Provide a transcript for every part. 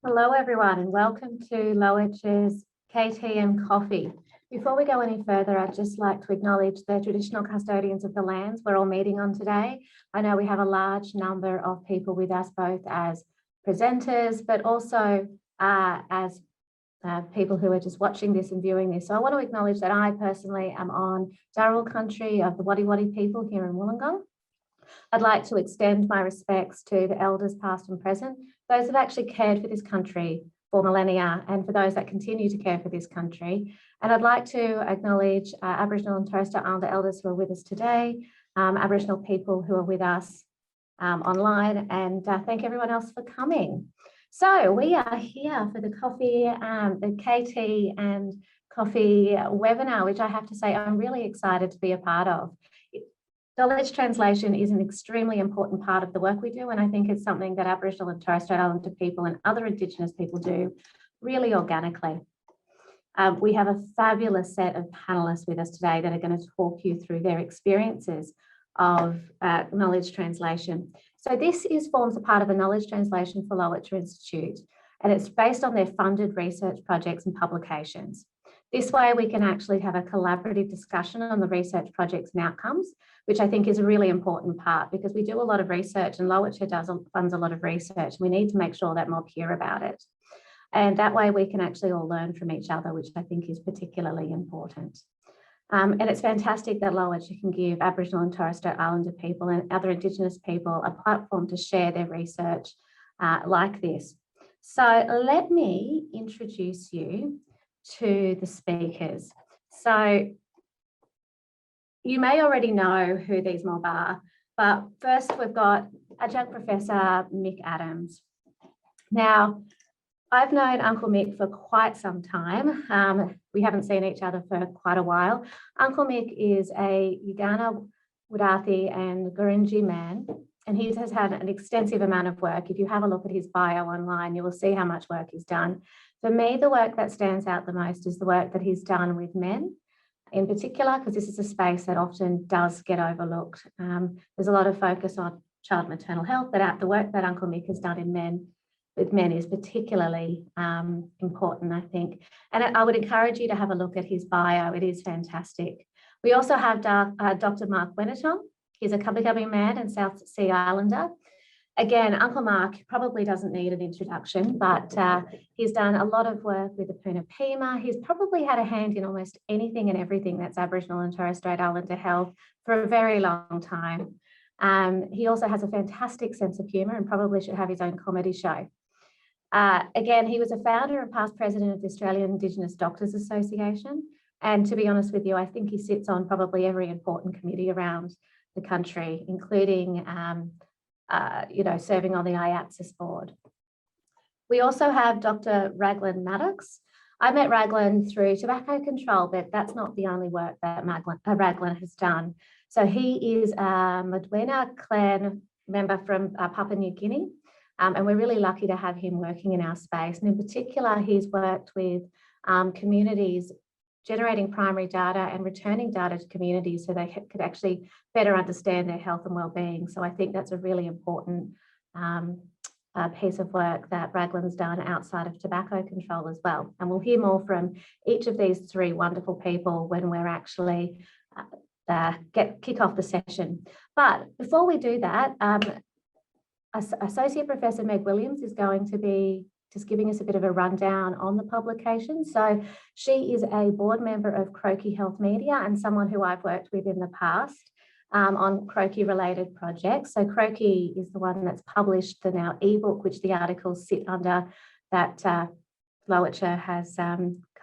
Hello everyone and welcome to Lowitch's KT and Coffee. Before we go any further, I'd just like to acknowledge the traditional custodians of the lands we're all meeting on today. I know we have a large number of people with us both as presenters but also as people who are just watching this and viewing this. So I want to acknowledge that I personally am on Darrell country of the Wuthathi people here in Wollongong. I'd like to extend my respects to the elders past and present, those who've actually cared for this country for millennia and for those that continue to care for this country. And I'd like to acknowledge Aboriginal and Torres Strait Islander elders who are with us today, Aboriginal people who are with us online, and thank everyone else for coming. So we are here for the coffee, the KT and Coffee webinar, which I have to say I'm really excited to be a part of. Knowledge translation is an extremely important part of the work we do, and I think it's something that Aboriginal and Torres Strait Islander people and other Indigenous people do really organically. We have a fabulous set of panellists with us today that are going to talk you through their experiences of knowledge translation. So this forms a part of a knowledge translation for Lowitja Institute, and it's based on their funded research projects and publications. This way we can actually have a collaborative discussion on the research projects and outcomes, which I think is a really important part because we do a lot of research and Lowitja funds a lot of research. We need to make sure that more hear about it. And that way we can actually all learn from each other, which I think is particularly important. And it's fantastic that Lowitja can give Aboriginal and Torres Strait Islander people and other Indigenous people a platform to share their research like this. So let me introduce you to the speakers. So you may already know who these mob are, but first we've got Adjunct Professor Mick Adams. Now, I've known Uncle Mick for quite some time. We haven't seen each other for quite a while. Uncle Mick is a Yadhiagana, Wuthathi and Gurindji man, and he has had an extensive amount of work. If you have a look at his bio online, you will see how much work he's done. For me, the work that stands out the most is the work that he's done with men in particular, because this is a space that often does get overlooked. There's a lot of focus on child maternal health, but the work that Uncle Mick has done with men is particularly important, I think. And I would encourage you to have a look at his bio. It is fantastic. We also have Dr. Mark Wenitong. He's a Kabi man and South Sea Islander. Again, Uncle Mark probably doesn't need an introduction, but he's done a lot of work with the Puna Pima. He's probably had a hand in almost anything and everything that's Aboriginal and Torres Strait Islander health for a very long time. He also has a fantastic sense of humour and probably should have his own comedy show. Again, he was a founder and past president of the Australian Indigenous Doctors Association. And to be honest with you, I think he sits on probably every important committee around the country, including serving on the IAPSIS board. We also have Dr. Raglan Maddox. I met Raglan through tobacco control, but that's not the only work that Raglan has done. So he is a Modewa clan member from Papua New Guinea, and we're really lucky to have him working in our space. And in particular, he's worked with communities generating primary data and returning data to communities so they could actually better understand their health and well-being. So I think that's a really important piece of work that Raglan's done outside of tobacco control as well. And we'll hear more from each of these three wonderful people when we're actually kick off the session. But before we do that, Associate Professor Meg Williams is going to be just giving us a bit of a rundown on the publication. So she is a board member of Croakey Health Media and someone who I've worked with in the past on Croakey related projects. So Croakey is the one that's published the now ebook, which the articles sit under, that Lowitja has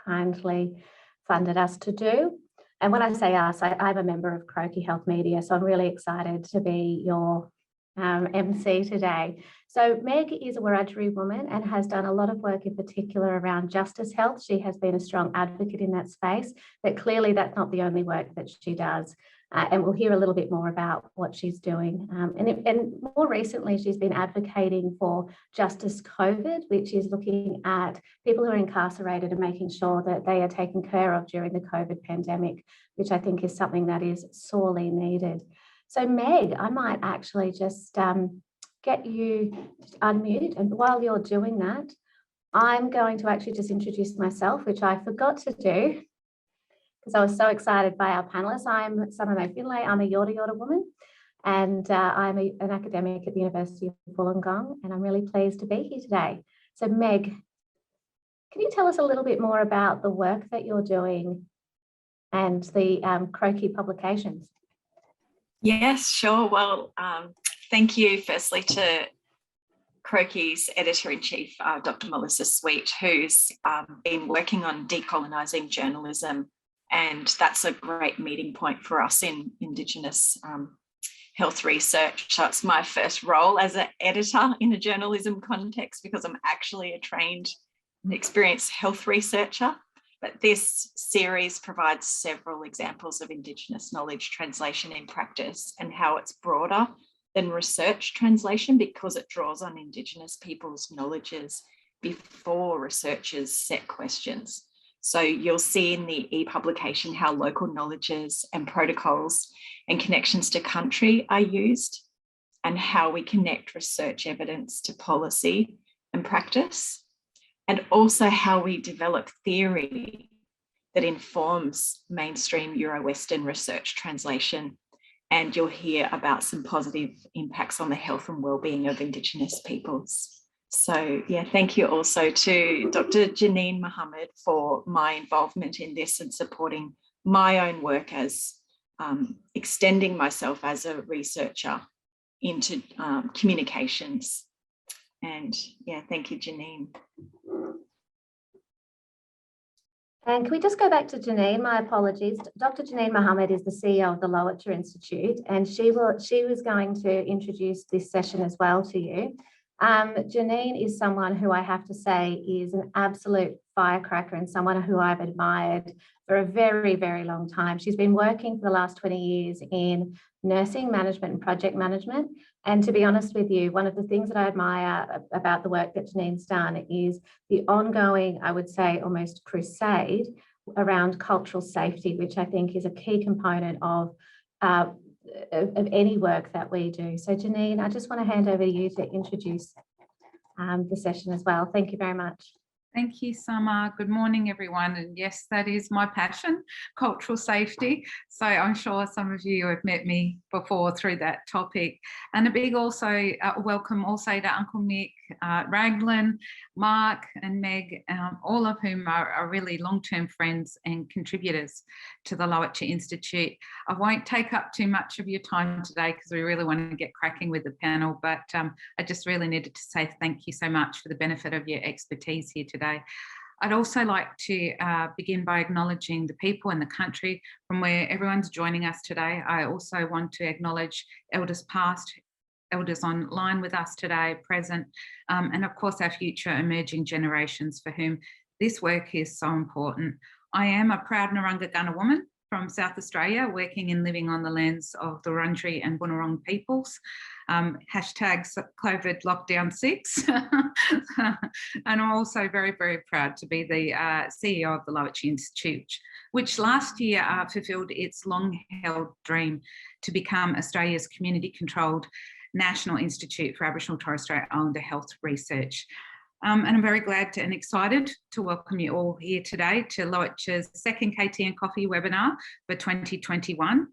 kindly funded us to do. And when I say us, I'm a member of Croakey Health Media, so I'm really excited to be your MC today. So Meg is a Wiradjuri woman and has done a lot of work in particular around justice health. She has been a strong advocate in that space, but clearly that's not the only work that she does. And we'll hear a little bit more about what she's doing. And more recently, she's been advocating for Justice COVID, which is looking at people who are incarcerated and making sure that they are taken care of during the COVID pandemic, which I think is something that is sorely needed. So Meg, I might actually just get you to unmute, and while you're doing that, I'm going to actually just introduce myself, which I forgot to do because I was so excited by our panelists. I'm Summer Finlay. I'm a Yorta woman, and I'm an academic at the University of Wollongong, and I'm really pleased to be here today. So Meg, can you tell us a little bit more about the work that you're doing and the Croakey publications? Yes, sure. Well, thank you firstly to Croakey's Editor-in-Chief, Dr. Melissa Sweet, who's been working on decolonising journalism, and that's a great meeting point for us in Indigenous health research. So it's my first role as an editor in a journalism context because I'm actually a trained and experienced health researcher. But this series provides several examples of Indigenous knowledge translation in practice and how it's broader than research translation because it draws on Indigenous people's knowledges before researchers set questions. So you'll see in the ePublication how local knowledges and protocols and connections to country are used and how we connect research evidence to policy and practice, and also how we develop theory that informs mainstream Euro-Western research translation. And you'll hear about some positive impacts on the health and wellbeing of Indigenous peoples. So yeah, thank you also to Dr. Janine Mohammed for my involvement in this and supporting my own work as extending myself as a researcher into communications. And yeah, thank you, Janine. And can we just go back to Janine? My apologies. Dr. Janine Mohammed is the CEO of the Wiradjuri Institute, and she was going to introduce this session as well to you. Janine is someone who I have to say is an absolute firecracker and someone who I've admired for a very, very long time. She's been working for the last 20 years in nursing management and project management. And to be honest with you, one of the things that I admire about the work that Janine's done is the ongoing, I would say, almost crusade around cultural safety, which I think is a key component of any work that we do. So Janine, I just want to hand over to you to introduce the session as well. Thank you very much. Thank you, Summer. Good morning, everyone. And yes, that is my passion, cultural safety. So I'm sure some of you have met me before through that topic. And a big also welcome also to Uncle Mick, Raglan, Mark and Meg, all of whom are really long-term friends and contributors to the Wiradjuri Institute. I won't take up too much of your time today because we really want to get cracking with the panel, but I just really needed to say thank you so much for the benefit of your expertise here today. I'd also like to begin by acknowledging the people in the country from where everyone's joining us today. I also want to acknowledge elders past, elders online with us today, present, and of course our future emerging generations for whom this work is so important. I am a proud Yadhiagana woman from South Australia, working and living on the lands of the Wiradjuri and Bunurong peoples. Hashtag COVID lockdown 6. And I'm also very, very proud to be the CEO of the Wiradjuri Institute, which last year fulfilled its long-held dream to become Australia's community-controlled National Institute for Aboriginal and Torres Strait Islander Health Research. And I'm very glad and excited to welcome you all here today to Wiradjuri's second KT and Coffee webinar for 2021.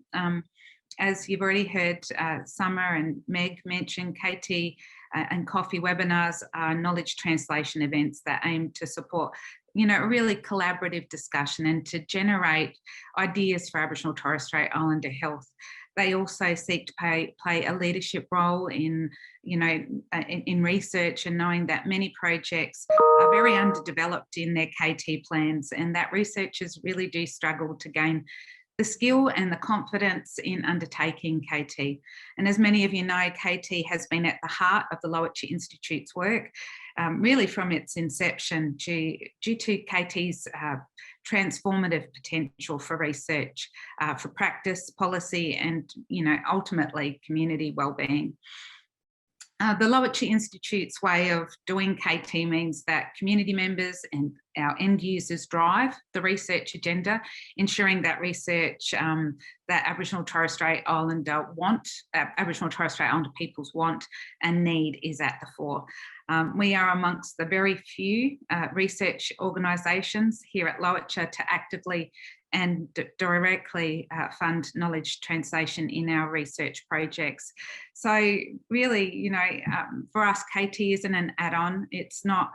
As you've already heard Summer and Meg mention, KT and Coffee webinars are knowledge translation events that aim to support a really collaborative discussion and to generate ideas for Aboriginal and Torres Strait Islander health. They also seek to play a leadership role in research, and knowing that many projects are very underdeveloped in their KT plans, and that researchers really do struggle to gain the skill and the confidence in undertaking KT. And as many of you know, KT has been at the heart of the Wiradjuri Institute's work, really from its inception, due to KT's transformative potential for research, for practice, policy, and ultimately community wellbeing. The Wiradjuri Institute's way of doing KT means that community members and our end users drive the research agenda, ensuring that research that Aboriginal and Torres Strait Islander Aboriginal and Torres Strait Islander peoples want and need is at the fore. We are amongst the very few research organisations here at Lowitja to actively and directly fund knowledge translation in our research projects. So really, for us, KT isn't an add-on. It's not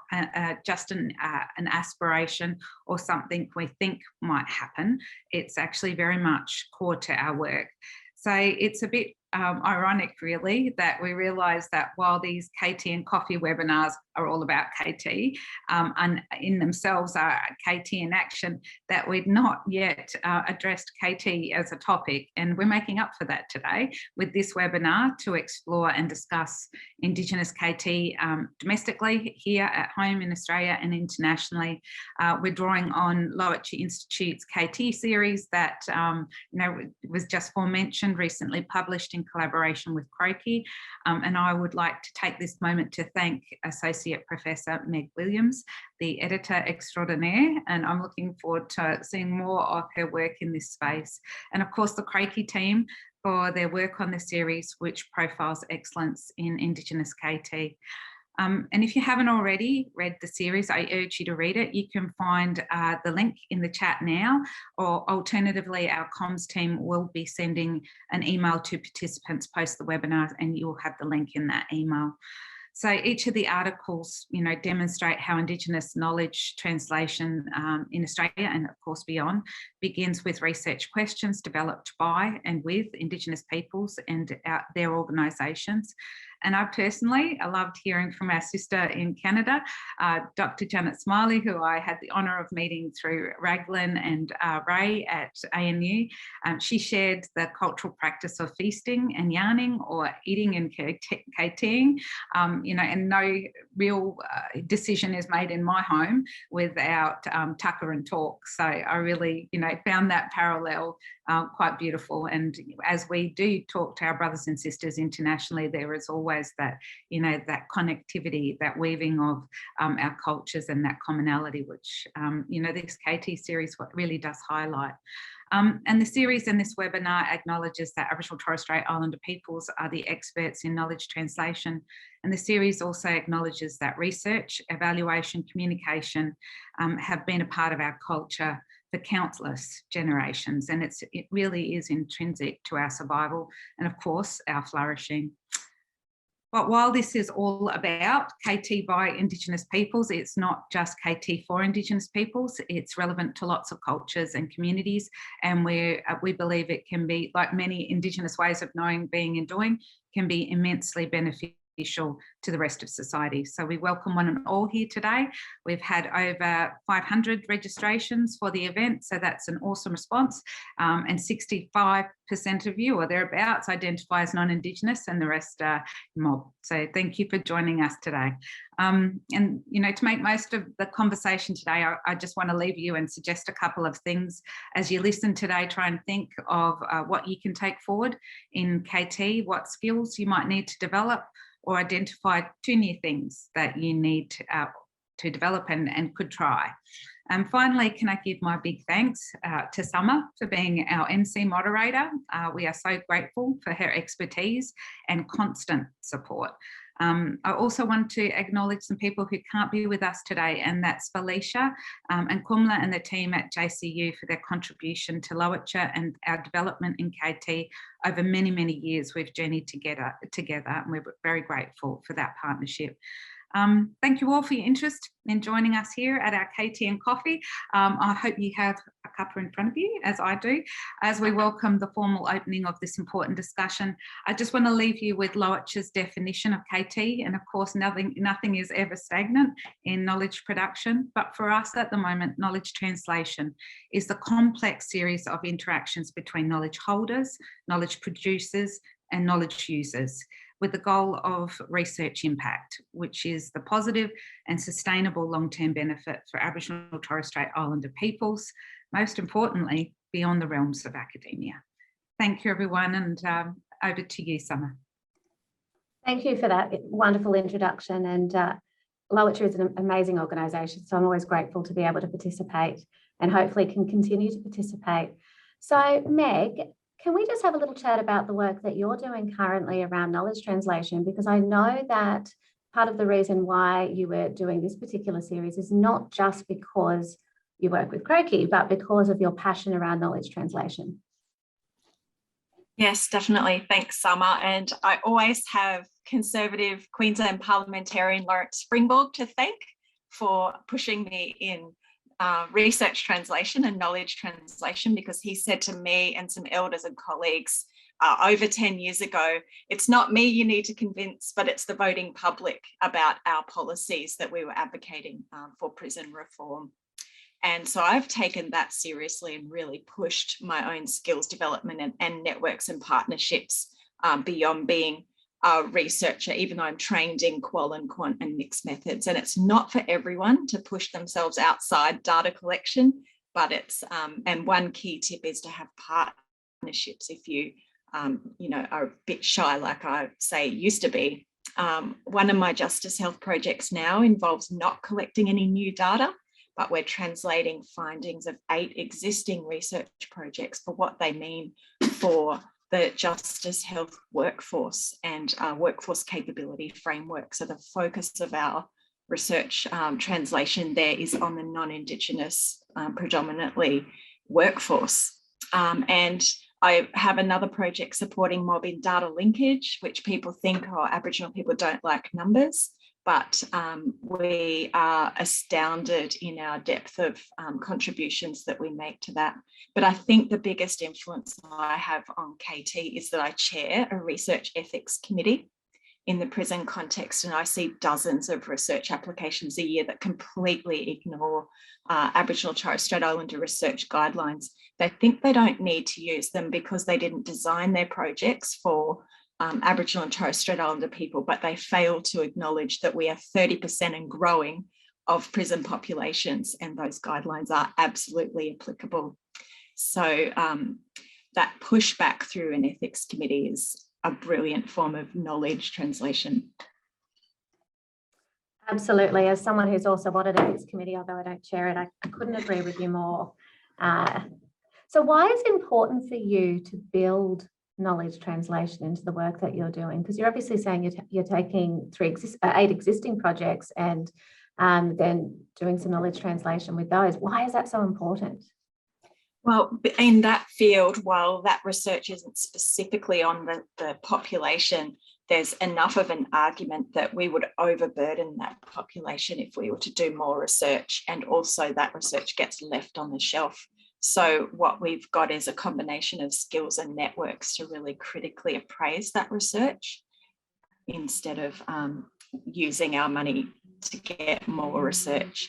just an aspiration or something we think might happen. It's actually very much core to our work. So it's a bit ironic, really, that we realise that while these KT and Coffee webinars are all about KT and in themselves are KT in action, that we've not yet addressed KT as a topic. And we're making up for that today with this webinar to explore and discuss Indigenous KT domestically here at home in Australia and internationally. We're drawing on Lowitja Institute's KT series that was just aforementioned, recently published in collaboration with Croakey. And I would like to take this moment to thank Associate Professor Meg Williams, the editor extraordinaire, and I'm looking forward to seeing more of her work in this space. And of course, the Croakey team for their work on the series, which profiles excellence in Indigenous KT. And if you haven't already read the series, I urge you to read it. You can find the link in the chat now, or alternatively, our comms team will be sending an email to participants post the webinar, and you'll have the link in that email. So each of the articles, demonstrate how Indigenous knowledge translation in Australia and of course beyond begins with research questions developed by and with Indigenous peoples and their organisations. And I loved hearing from our sister in Canada, Dr. Janet Smiley, who I had the honour of meeting through Raglan and Ray at ANU. She shared the cultural practice of feasting and yarning, or eating and KTing, and no real decision is made in my home without tucker and talk. So I really, found that parallel quite beautiful. And as we do talk to our brothers and sisters internationally, there is always that, that connectivity, that weaving of our cultures and that commonality, which, this KT series really does highlight. And the series in this webinar acknowledges that Aboriginal and Torres Strait Islander peoples are the experts in knowledge translation. And the series also acknowledges that research, evaluation, communication have been a part of our culture for countless generations. And it really is intrinsic to our survival and, of course, our flourishing. But while this is all about KT by Indigenous peoples, it's not just KT for Indigenous peoples. It's relevant to lots of cultures and communities. And we believe it can be, like many Indigenous ways of knowing, being and doing, can be immensely beneficial to the rest of society. So we welcome one and all here today. We've had over 500 registrations for the event, so that's an awesome response. And 65% of you or thereabouts identify as non-Indigenous, and the rest are mob. So thank you for joining us today. And to make most of the conversation today, I just want to leave you and suggest a couple of things as you listen today. Try and think of what you can take forward in KT, what skills you might need to develop, or identify 2 new things that you need to develop and could try. And finally, can I give my big thanks to Summer for being our MC moderator. We are so grateful for her expertise and constant support. I also want to acknowledge some people who can't be with us today, and that's Felicia and Kumla and the team at JCU for their contribution to Lowitja and our development in KT over many, many years. We've journeyed together, and we're very grateful for that partnership. Thank you all for your interest in joining us here at our KT and Coffee. I hope you have a cuppa in front of you, as I do, as we welcome the formal opening of this important discussion. I just want to leave you with Lowitja's definition of KT, and of course nothing is ever stagnant in knowledge production, but for us at the moment, knowledge translation is the complex series of interactions between knowledge holders, knowledge producers, and knowledge users, with the goal of research impact, which is the positive and sustainable long-term benefit for Aboriginal and Torres Strait Islander peoples, most importantly, beyond the realms of academia. Thank you, everyone, and over to you, Summer. Thank you for that wonderful introduction. And Lowitja is an amazing organisation, so I'm always grateful to be able to participate and hopefully can continue to participate. So, Meg, can we just have a little chat about the work that you're doing currently around knowledge translation? Because I know that part of the reason why you were doing this particular series is not just because you work with Croakey, but because of your passion around knowledge translation. Yes, definitely. Thanks, Summer. And I always have Conservative Queensland parliamentarian Lawrence Springborg to thank for pushing me in research translation and knowledge translation, because he said to me and some elders and colleagues over 10 years ago, it's not me you need to convince, but it's the voting public about our policies that we were advocating for prison reform. And so I've taken that seriously and really pushed my own skills development and networks and partnerships beyond being a researcher, even though I'm trained in qual and quant and mixed methods. And it's not for everyone to push themselves outside data collection, but it's, and one key tip is to have partnerships if you, are a bit shy, like I say used to be. One of my Justice Health projects now involves not collecting any new data, but we're translating findings of 8 existing research projects for what they mean for the Justice Health workforce and workforce capability framework. So the focus of our research translation there is on the non-Indigenous, predominantly workforce. And I have another project supporting mob in data linkage, which people think, oh, Aboriginal people don't like numbers. But we are astounded in our depth of contributions that we make to that. But I think the biggest influence I have on KT is that I chair a research ethics committee in the prison context, and I see dozens of research applications a year that completely ignore Aboriginal Torres Strait Islander research guidelines. They think they don't need to use them because they didn't design their projects for Aboriginal and Torres Strait Islander people, but they fail to acknowledge that we are 30% and growing of prison populations, and those guidelines are absolutely applicable. So that pushback through an ethics committee is a brilliant form of knowledge translation. Absolutely. As someone who's also on an ethics committee, although I don't chair it, I couldn't agree with you more. So why is it important for you to build knowledge translation into the work that you're doing? Because you're obviously saying you're taking 8 existing projects and then doing some knowledge translation with those. Why is that so important? Well, in that field, while that research isn't specifically on the population, there's enough of an argument that we would overburden that population if we were to do more research, and also that research gets left on the shelf. So what we've got is a combination of skills and networks to really critically appraise that research instead of using our money to get more research.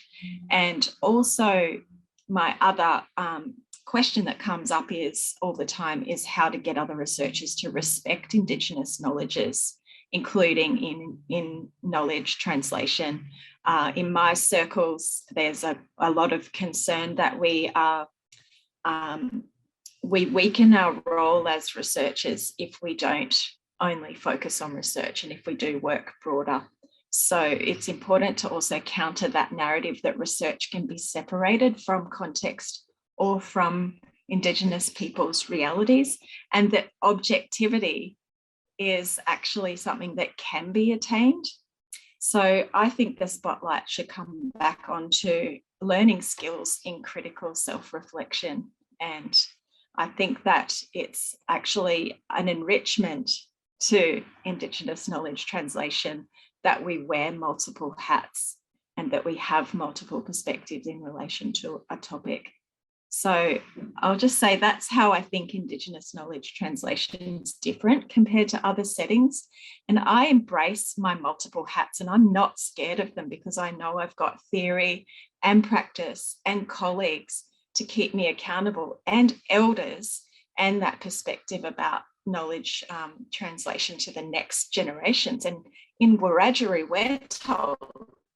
And also my other question that comes up is all the time is how to get other researchers to respect Indigenous knowledges, including in knowledge translation. In my circles, there's a lot of concern that we weaken our role as researchers if we don't only focus on research and if we do work broader. So it's important to also counter that narrative that research can be separated from context or from Indigenous people's realities, and that objectivity is actually something that can be attained. So I think the spotlight should come back onto learning skills in critical self-reflection. And I think that it's actually an enrichment to Indigenous knowledge translation that we wear multiple hats and that we have multiple perspectives in relation to a topic. So I'll just say that's how I think Indigenous knowledge translation is different compared to other settings. And I embrace my multiple hats, and I'm not scared of them because I know I've got theory and practice and colleagues to keep me accountable, and elders, and that perspective about knowledge translation to the next generations. And in Wiradjuri, we're told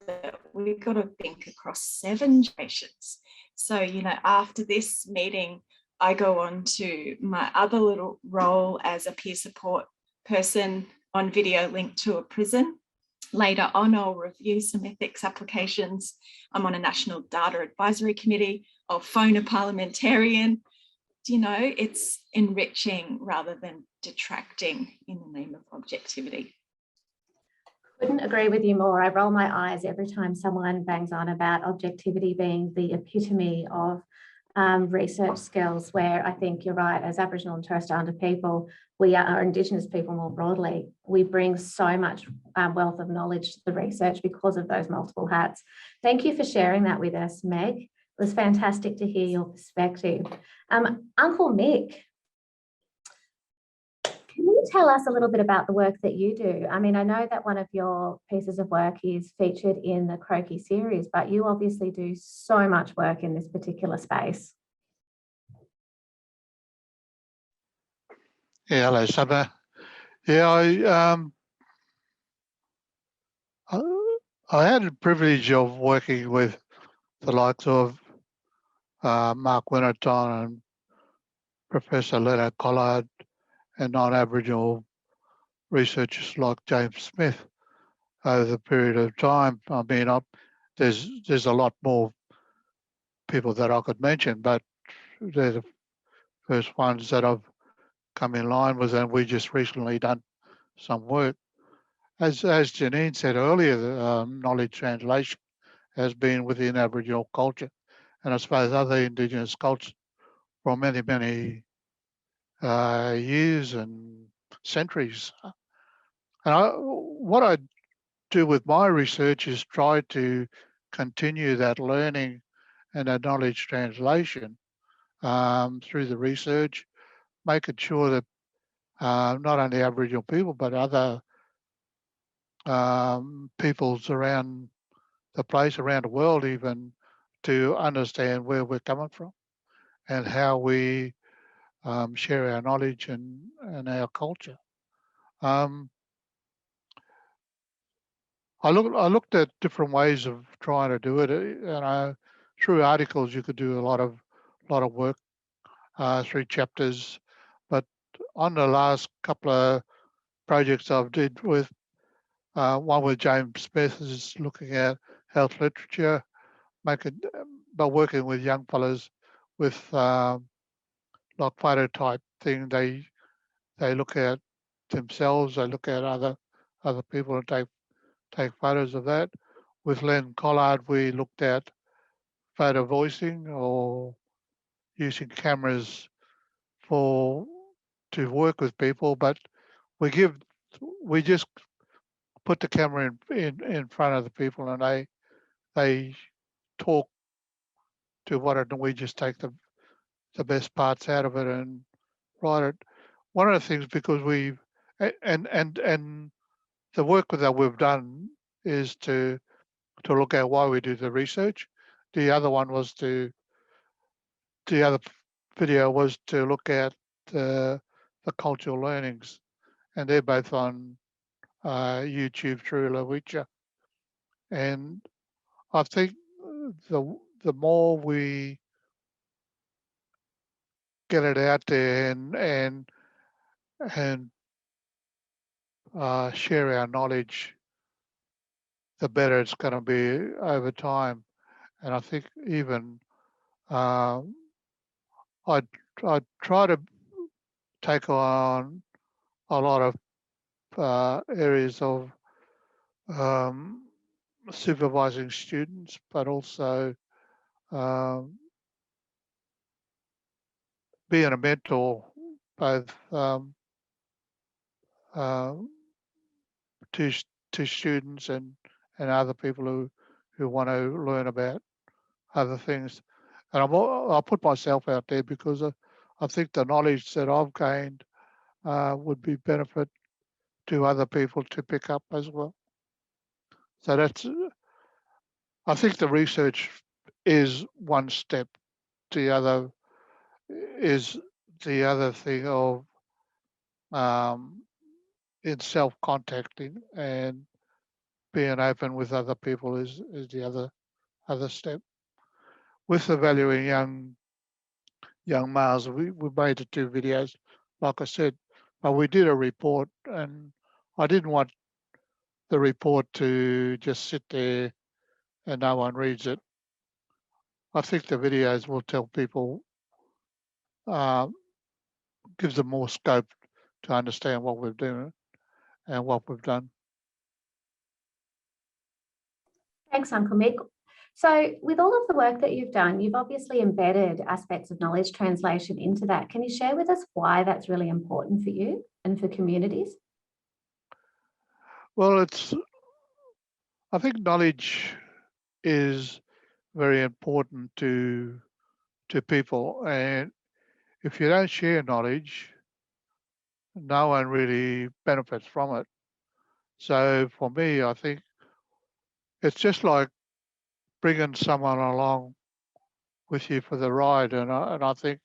that we've got to think across 7 generations. So, after this meeting, I go on to my other little role as a peer support person on video linked to a prison. Later on, I'll review some ethics applications. I'm on a National Data Advisory Committee. I'll phone a parliamentarian. It's enriching rather than detracting in the name of objectivity. Couldn't agree with you more. I roll my eyes every time someone bangs on about objectivity being the epitome of research skills, where I think you're right, as Aboriginal and Torres Strait Islander people, we are Indigenous people more broadly, we bring so much wealth of knowledge to the research because of those multiple hats. Thank you for sharing that with us, Meg. It was fantastic to hear your perspective. Uncle Mick, can you tell us a little bit about the work that you do? I mean, I know that one of your pieces of work is featured in the Croakey series, but you obviously do so much work in this particular space. Yeah, hello, Summer. Yeah, I had the privilege of working with the likes of Mark Wenitong and Professor Leonard Collard and non-Aboriginal researchers like James Smith over the period of time. I mean, there's a lot more people that I could mention, but they're the first ones that I've come in line with, and we just recently done some work. As Janine said earlier, the knowledge translation has been within Aboriginal culture, and I suppose other Indigenous cultures for many, many years and centuries. And what I do with my research is try to continue that learning and that knowledge translation through the research, making sure that not only Aboriginal people, but other peoples around the place, around the world even, to understand where we're coming from and how we share our knowledge and our culture. I looked at different ways of trying to do it, and through articles you could do a lot of work through chapters, but on the last couple of projects I've did with one with James Smith is looking at health literature, by working with young fellows with like phototype thing. They look at themselves, they look at other people and take photos of that. With Len Collard, we looked at photo voicing or using cameras to work with people, but we just put the camera in front of the people and they talk to what it, and we just take the best parts out of it and write it. One of the things, because and the work that we've done is to look at why we do the research. The other video was to look at the cultural learnings, and they're both on YouTube through Lawicha. And I think the more we get it out there and share our knowledge, the better it's going to be over time. And I think even I try to take on a lot of areas of supervising students, but also being a mentor, both to students and other people who want to learn about other things. And I'll put myself out there because I think the knowledge that I've gained would be benefit to other people to pick up as well. So I think the research is one step. The other is the other thing of in self-contacting and being open with other people is the other step. With evaluating young males, we made the 2 videos, like I said, but we did a report, and I didn't want the report to just sit there and no one reads it. I think the videos will tell people, gives them more scope to understand what we're doing and what we've done. Thanks, Uncle Mick. So with all of the work that you've done, you've obviously embedded aspects of knowledge translation into that. Can you share with us why that's really important for you and for communities? Well, I think knowledge is very important to people, and if you don't share knowledge, no one really benefits from it. So for me, I think it's just like bringing someone along with you for the ride, and I think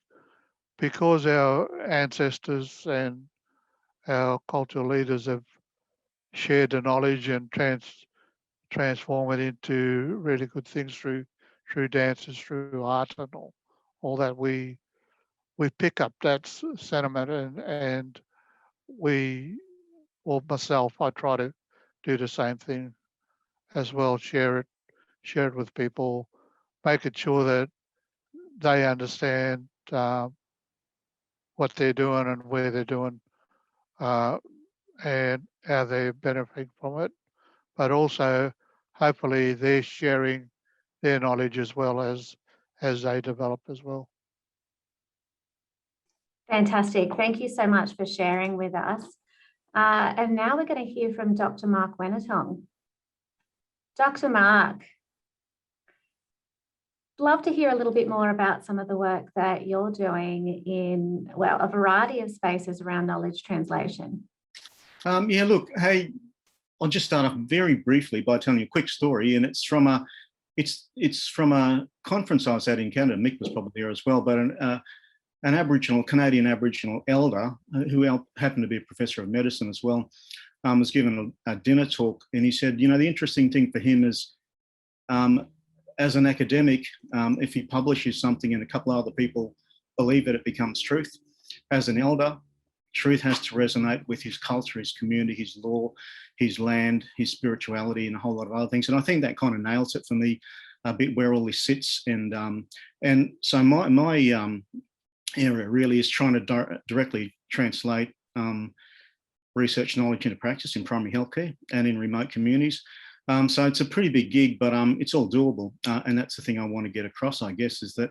because our ancestors and our cultural leaders have shared the knowledge and transform it into really good things through dances, through art, and all that, we pick up that sentiment, and myself, I try to do the same thing as well. Share it with people, making sure that they understand what they're doing and where they're doing, and how they're benefiting from it. But also, hopefully, they're sharing their knowledge as well as they develop as well. Fantastic. Thank you so much for sharing with us. And now we're going to hear from Dr. Mark Wenitong. Dr. Mark, love to hear a little bit more about some of the work that you're doing in, well, a variety of spaces around knowledge translation. Yeah, look, hey, I'll just start off very briefly by telling you a quick story, and it's from a conference I was at in Canada. Mick was probably there as well, but an Canadian Aboriginal elder who happened to be a professor of medicine as well, was given a dinner talk, and he said, the interesting thing for him is, as an academic, if he publishes something and a couple of other people believe it becomes truth. As an elder, truth has to resonate with his culture, his community, his law, his land, his spirituality, and a whole lot of other things. And I think that kind of nails it for me a bit, where all this sits. And so my area really is trying to directly translate research knowledge into practice in primary healthcare and in remote communities. So it's a pretty big gig, but it's all doable. And that's the thing I want to get across, I guess, is that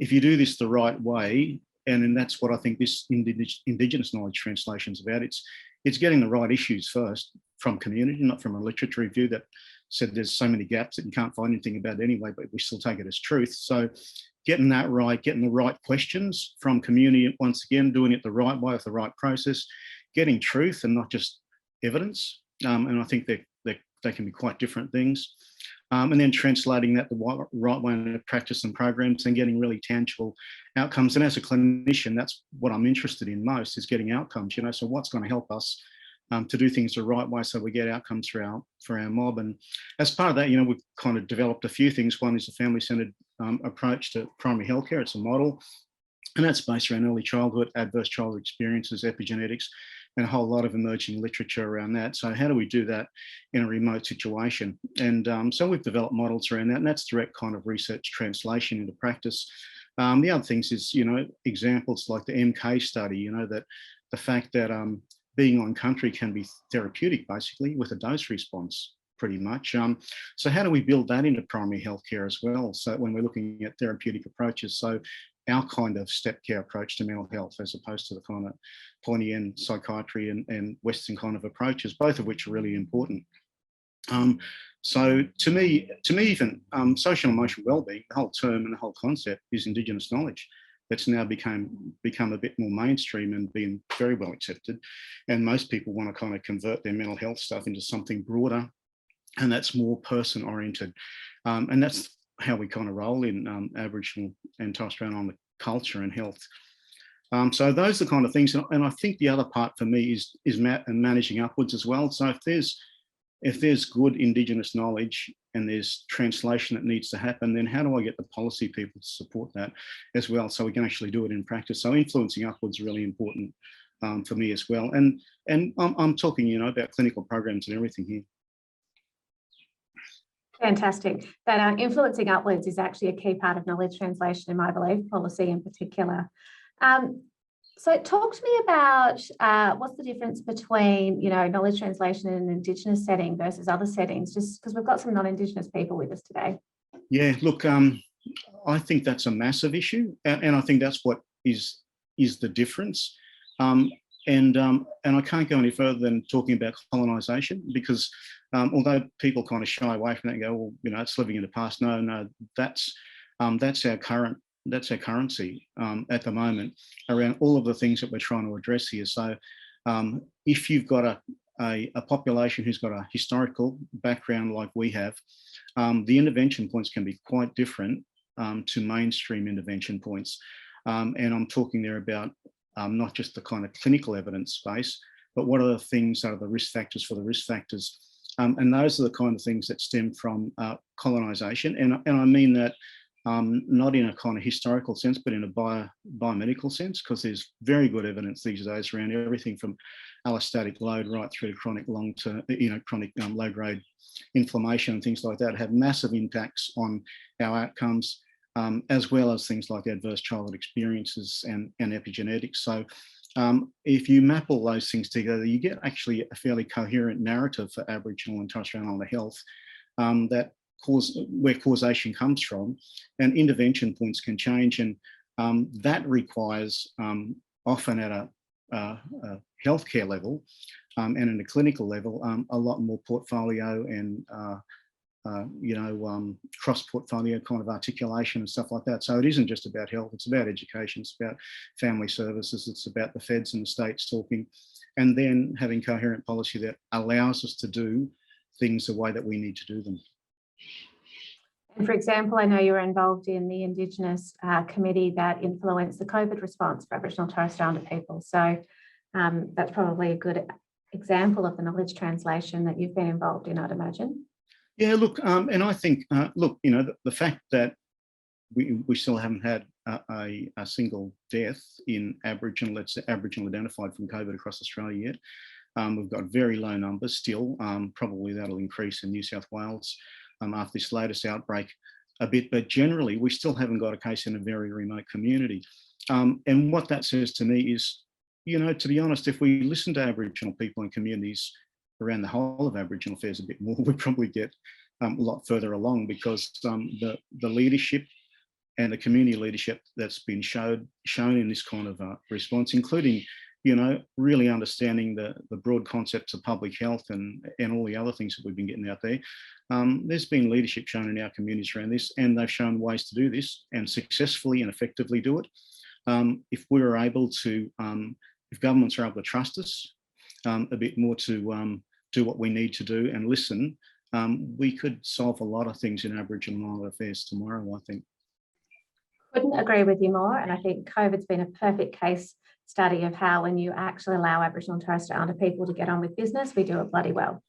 if you do this the right way, and that's what I think this Indigenous knowledge translation is about, it's getting the right issues first from community, not from a literature review that said there's so many gaps that you can't find anything about anyway, but we still take it as truth. So getting that right, getting the right questions from community, once again, doing it the right way with the right process, getting truth and not just evidence. And I think they can be quite different things. And then translating that the right way into practice and programs and getting really tangible outcomes. And as a clinician, that's what I'm interested in most, is getting outcomes, so what's going to help us to do things the right way so we get outcomes for our mob. And as part of that, we've kind of developed a few things. One is a family-centered approach to primary healthcare. It's a model, and that's based around early childhood, adverse childhood experiences, epigenetics, and a whole lot of emerging literature around that. So how do we do that in a remote situation? And so we've developed models around that, and that's direct kind of research translation into practice. The other things is, examples like the MK study, that the fact that being on country can be therapeutic, basically, with a dose response, pretty much. So how do we build that into primary healthcare as well? So when we're looking at therapeutic approaches, so our kind of step care approach to mental health, as opposed to the kind of pointy end psychiatry and Western kind of approaches, both of which are really important. So to me, even social and emotional wellbeing, the whole term and the whole concept is Indigenous knowledge. That's now become a bit more mainstream and been very well accepted. And most people want to kind of convert their mental health stuff into something broader, and that's more person oriented. And that's how we kind of roll in Aboriginal and Torres Strait Islander culture and health. So those are the kind of things. And I think the other part for me is managing upwards as well. So if there's good Indigenous knowledge and there's translation that needs to happen, then how do I get the policy people to support that as well, so we can actually do it in practice? So influencing upwards is really important for me as well. And I'm talking, about clinical programs and everything here. Fantastic. That influencing upwards is actually a key part of knowledge translation in my belief policy in particular. So talk to me about what's the difference between, knowledge translation in an Indigenous setting versus other settings, just because we've got some non-Indigenous people with us today. Yeah, look, I think that's a massive issue, and I think that's what is the difference. And I can't go any further than talking about colonisation, because although people kind of shy away from that and go, well, it's living in the past. No, that's our currency at the moment around all of the things that we're trying to address here. So if you've got a population who's got a historical background like we have, the intervention points can be quite different to mainstream intervention points. And I'm talking there about not just the kind of clinical evidence space, but what are the things that are the risk factors for the risk factors. And those are the kind of things that stem from colonisation. And I mean that not in a kind of historical sense, but in a biomedical sense, because there's very good evidence these days around everything from allostatic load right through to chronic chronic low-grade inflammation and things like that have massive impacts on our outcomes, as well as things like adverse childhood experiences and epigenetics. So if you map all those things together, you get actually a fairly coherent narrative for Aboriginal and Torres Strait Islander health where causation comes from, and intervention points can change, and that requires often at a healthcare level and in a clinical level a lot more portfolio and cross-portfolio kind of articulation and stuff like that. So it isn't just about health, it's about education, it's about family services, it's about the feds and the states talking, and then having coherent policy that allows us to do things the way that we need to do them. And for example, I know you were involved in the Indigenous committee that influenced the COVID response for Aboriginal and Torres Strait Islander people. So that's probably a good example of the knowledge translation that you've been involved in, I'd imagine. Yeah, look, and I think, the fact that we still haven't had a single death in Aboriginal, let's say Aboriginal identified from COVID across Australia yet. We've got very low numbers still. Probably that'll increase in New South Wales after this latest outbreak a bit, but generally we still haven't got a case in a very remote community. And what that says to me is, to be honest, if we listen to Aboriginal people and communities around the whole of Aboriginal affairs a bit more, we probably get a lot further along, because the leadership and the community leadership that's been shown in this kind of response, including really understanding the broad concepts of public health and all the other things that we've been getting out there. There's been leadership shown in our communities around this, and they've shown ways to do this and successfully and effectively do it. If we're able to, if governments are able to trust us a bit more to do what we need to do and listen, we could solve a lot of things in Aboriginal affairs tomorrow, I think. Couldn't agree with you more. And I think COVID's been a perfect case study of how, when you actually allow Aboriginal and Torres Strait Islander people to get on with business, we do it bloody well.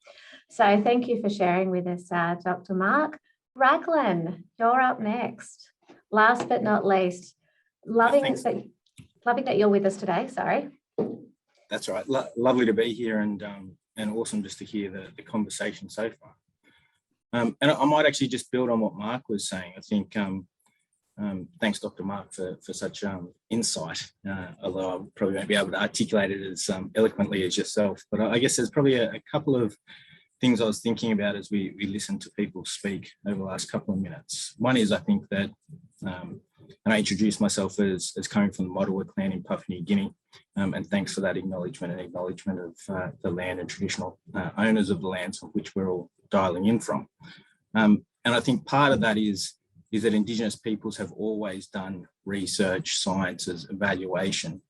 So thank you for sharing with us, Dr. Mark. Raglan, you're up next. Last but not least, loving that you're with us today. Sorry. That's right. Lovely to be here, and awesome just to hear the conversation so far. And I might actually just build on what Mark was saying. I think thanks, Dr. Mark, for such insight, although I probably won't be able to articulate it as eloquently as yourself. But I guess there's probably a couple of things I was thinking about as we listened to people speak over the last couple of minutes. One is, I think that, and I introduced myself as coming from the Modewa clan in Papua New Guinea, and thanks for that acknowledgement of the land and traditional owners of the lands from which we're all dialing in from. And I think part of that is that Indigenous peoples have always done research, sciences, evaluation,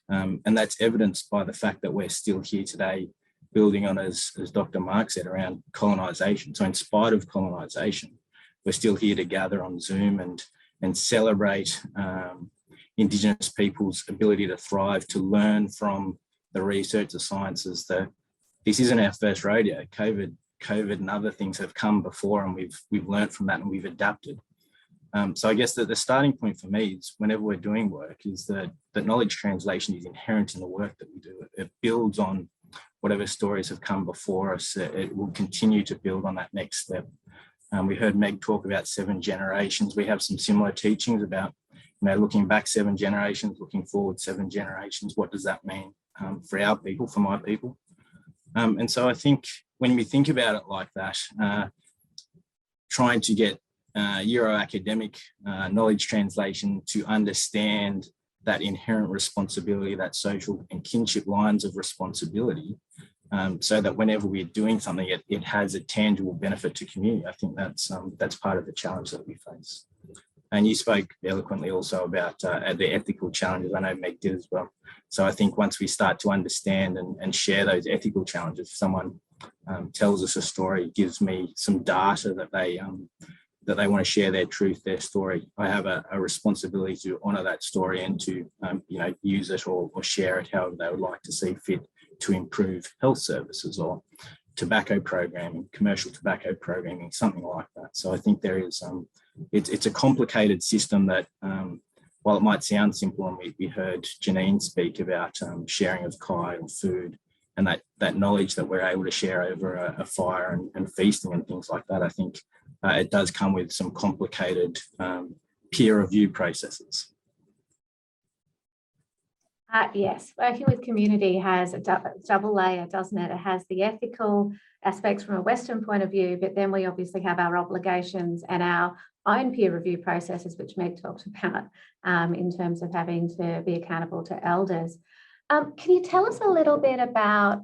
and that's evidenced by the fact that we're still here today, building on, as Dr. Mark said, around colonisation. So in spite of colonisation, we're still here to gather on Zoom and celebrate Indigenous people's ability to thrive, to learn from the research, the sciences. This isn't our first rodeo. COVID and other things have come before, and we've learned from that and we've adapted. So I guess that the starting point for me is, whenever we're doing work, is that knowledge translation is inherent in the work that we do. It builds on whatever stories have come before us. It will continue to build on that next step. We heard Meg talk about 7 generations. We have some similar teachings about looking back 7 generations, looking forward 7 generations, what does that mean for our people, for my people? And so I think when we think about it like that, trying to get Euro-academic knowledge translation to understand that inherent responsibility, that social and kinship lines of responsibility, so that whenever we're doing something, it has a tangible benefit to community. I think that's part of the challenge that we face. And you spoke eloquently also about the ethical challenges. I know Meg did as well. So I think once we start to understand and share those ethical challenges, if someone tells us a story, gives me some data that they want to share their truth, their story, I have a responsibility to honour that story and to use it or share it however they would like to see fit to improve health services or tobacco programming, commercial tobacco programming, something like that. So I think there is it's a complicated system that while it might sound simple, and we heard Janine speak about sharing of kai or food, and that knowledge that we're able to share over a fire and feasting and things like that, I think it does come with some complicated peer review processes. Yes, working with community has a double layer, doesn't it? It has the ethical aspects from a Western point of view, but then we obviously have our obligations and our own peer review processes, which Meg talked about in terms of having to be accountable to elders. Can you tell us a little bit about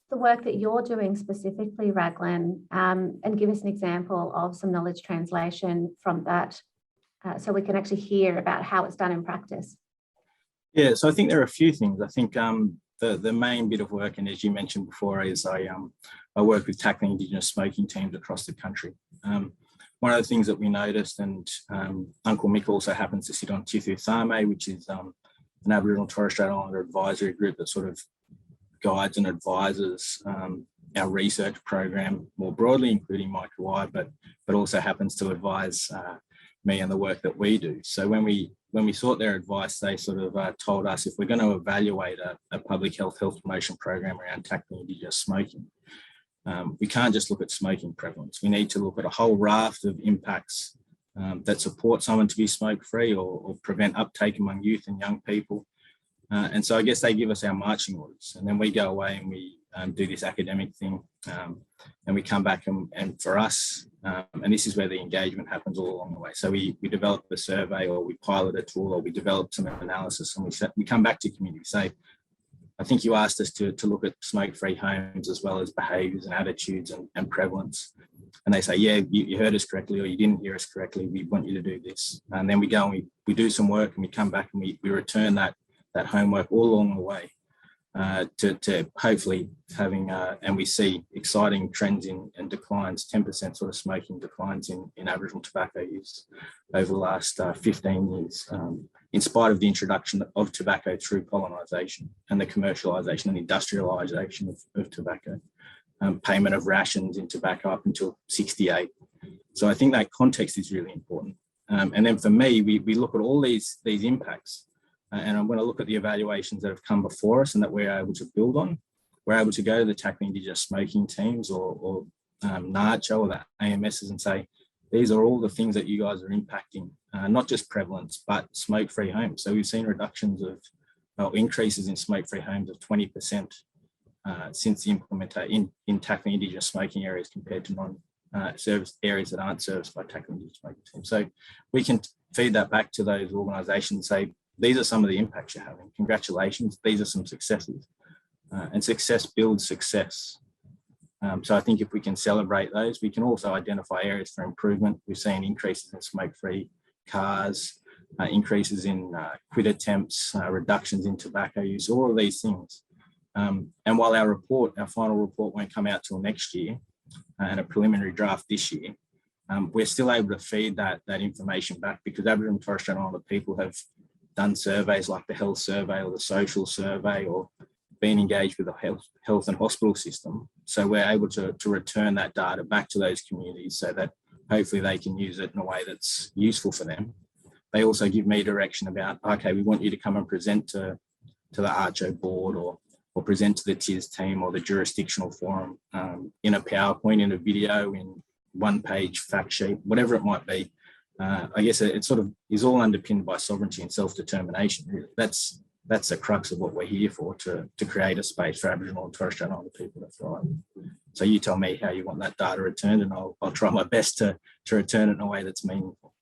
the work that you're doing specifically, Raglan, and give us an example of some knowledge translation from that so we can actually hear about how it's done in practice? Yeah, so I think there are a few things. I think the main bit of work, and as you mentioned before, is I work with tackling Indigenous smoking teams across the country. One of the things that we noticed, and Uncle Mick also happens to sit on Wuthathi, which is an Aboriginal and Torres Strait Islander advisory group that sort of guides and advises our research program more broadly, including Mike Hawaii, but also happens to advise me and the work that we do. So when we sought their advice, they sort of told us if we're going to evaluate a public health promotion program around tackling Indigenous smoking, we can't just look at smoking prevalence. We need to look at a whole raft of impacts that support someone to be smoke-free or prevent uptake among youth and young people. And so I guess they give us our marching orders, and then we go away and we do this academic thing, and we come back and for us, and this is where the engagement happens all along the way. So we develop a survey, or we pilot a tool, or we develop some analysis, and we come back to community. Say, I think you asked us to look at smoke-free homes as well as behaviours and attitudes and prevalence. And they say, yeah, you heard us correctly, or you didn't hear us correctly. We want you to do this. And then we go and we do some work, and we come back and we return that homework all along the way to hopefully having, and we see exciting trends in declines, 10% sort of smoking declines in Aboriginal tobacco use over the last 15 years, in spite of the introduction of tobacco through colonisation and the commercialisation and industrialisation of tobacco, payment of rations in tobacco up until 68. So I think that context is really important. And then for me, we look at all these impacts, and I'm going to look at the evaluations that have come before us and that we're able to build on. We're able to go to the Tackling Indigenous Smoking teams or NACHO or the AMSs and say, these are all the things that you guys are impacting, not just prevalence, but smoke-free homes. So we've seen reductions of increases in smoke-free homes of 20% since the implementation in tackling Indigenous smoking areas compared to non-serviced areas that aren't serviced by tackling Indigenous smoking teams. So we can feed that back to those organisations and say, these are some of the impacts you're having. Congratulations, these are some successes. And success builds success. So I think if we can celebrate those, we can also identify areas for improvement. We've seen increases in smoke-free cars, increases in quit attempts, reductions in tobacco use, all of these things. And while our final report won't come out till next year, and a preliminary draft this year, we're still able to feed that information back, because Aboriginal and Torres Strait Islander people have done surveys like the health survey or the social survey, or been engaged with the health and hospital system. So we're able to return that data back to those communities so that hopefully they can use it in a way that's useful for them. They also give me direction about, okay, we want you to come and present to the ARCHO board or present to the TIS team or the jurisdictional forum in a PowerPoint, in a video, in one-page fact sheet, whatever it might be. I guess it sort of is all underpinned by sovereignty and self-determination. That's the crux of what we're here for, to create a space for Aboriginal and Torres Strait Islander people to thrive. So you tell me how you want that data returned, and I'll try my best to return it in a way that's meaningful.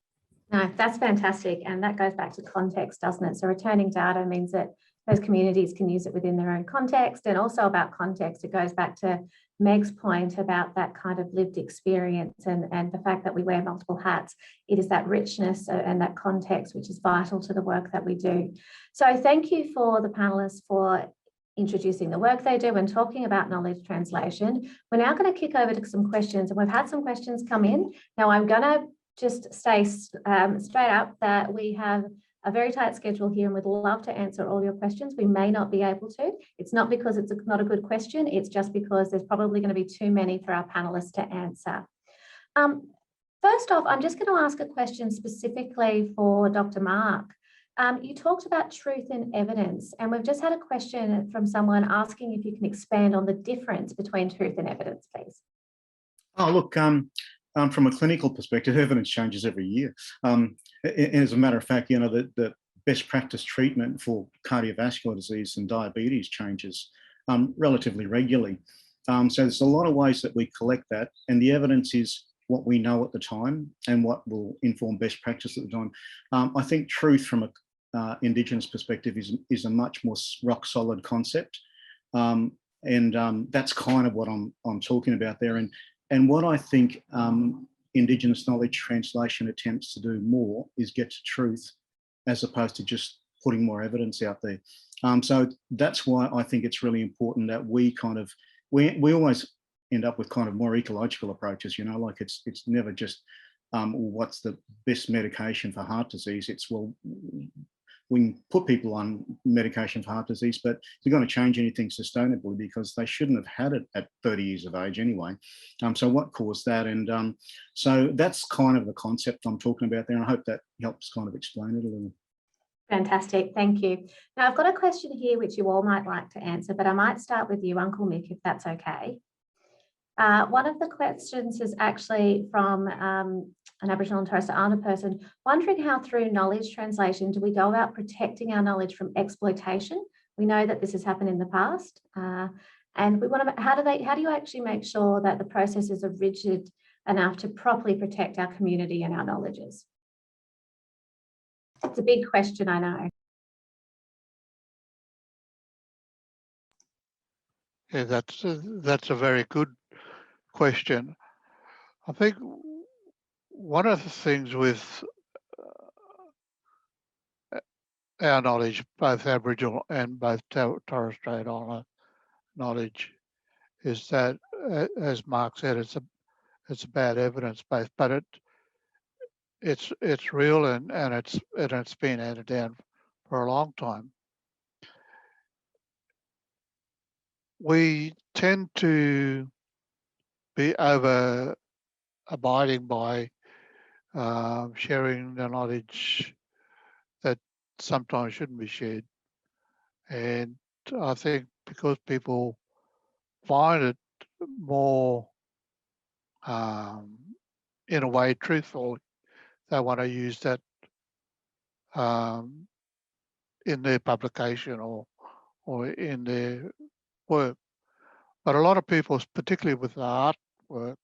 No, that's fantastic. And that goes back to context, doesn't it? So returning data means that those communities can use it within their own context, and also about context. It goes back to Meg's point about that kind of lived experience and the fact that we wear multiple hats. It is that richness and that context which is vital to the work that we do. So thank you for the panelists for introducing the work they do and talking about knowledge translation. We're now going to kick over to some questions, and we've had some questions come in. Now I'm going to just say straight up that we have a very tight schedule here and we'd love to answer all your questions. We may not be able to. It's not because it's not a good question, it's just because there's probably going to be too many for our panelists to answer. First off, I'm just going to ask a question specifically for Dr. Mark. You talked about truth and evidence, and we've just had a question from someone asking if you can expand on the difference between truth and evidence, please. Oh, look, from a clinical perspective, evidence changes every year. As a matter of fact, you know, the best practice treatment for cardiovascular disease and diabetes changes relatively regularly. So there's a lot of ways that we collect that, and the evidence is what we know at the time and what will inform best practice at the time. I think truth from a Indigenous perspective is a much more rock solid concept, and that's kind of what I'm talking about there. And what I think Indigenous Knowledge Translation attempts to do more is get to truth, as opposed to just putting more evidence out there. So that's why I think it's really important that we always end up with kind of more ecological approaches, you know, like it's never just what's the best medication for heart disease. It's, well, we can put people on medication for heart disease, but we're going to change anything sustainably because they shouldn't have had it at 30 years of age anyway. So what caused that? And so that's kind of the concept I'm talking about there. And I hope that helps kind of explain it a little. Fantastic, thank you. Now I've got a question here which you all might like to answer, but I might start with you, Uncle Mick, if that's okay. One of the questions is actually from an Aboriginal and Torres Strait Islander person, wondering how through knowledge translation do we go about protecting our knowledge from exploitation? We know that this has happened in the past, and we want to, how do you actually make sure that the processes are rigid enough to properly protect our community and our knowledges? It's a big question, I know. Yeah, that's a very good question. I think one of the things with our knowledge, both Aboriginal and both Torres Strait Islander knowledge, is that, as Mark said, it's about evidence based, but it's real and it's been handed down for a long time. We tend to be over abiding by sharing the knowledge that sometimes shouldn't be shared. And I think because people find it more, in a way, truthful, they want to use that in their publication or in their work. But a lot of people, particularly with the art work,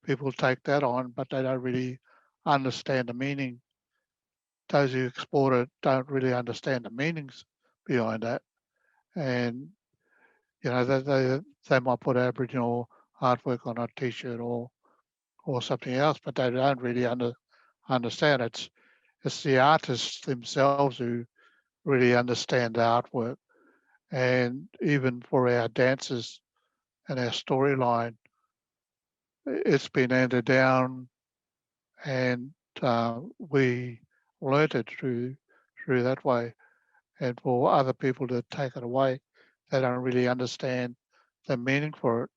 people take that on, but they don't really understand the meaning. Those who export it don't really understand the meanings behind that. And, you know, they might put Aboriginal artwork on a t-shirt or something else, but they don't really understand. It's the artists themselves who really understand the artwork. And even for our dances and our storyline, it's been handed down, and we learnt it through that way. And for other people to take it away, they don't really understand the meaning for it.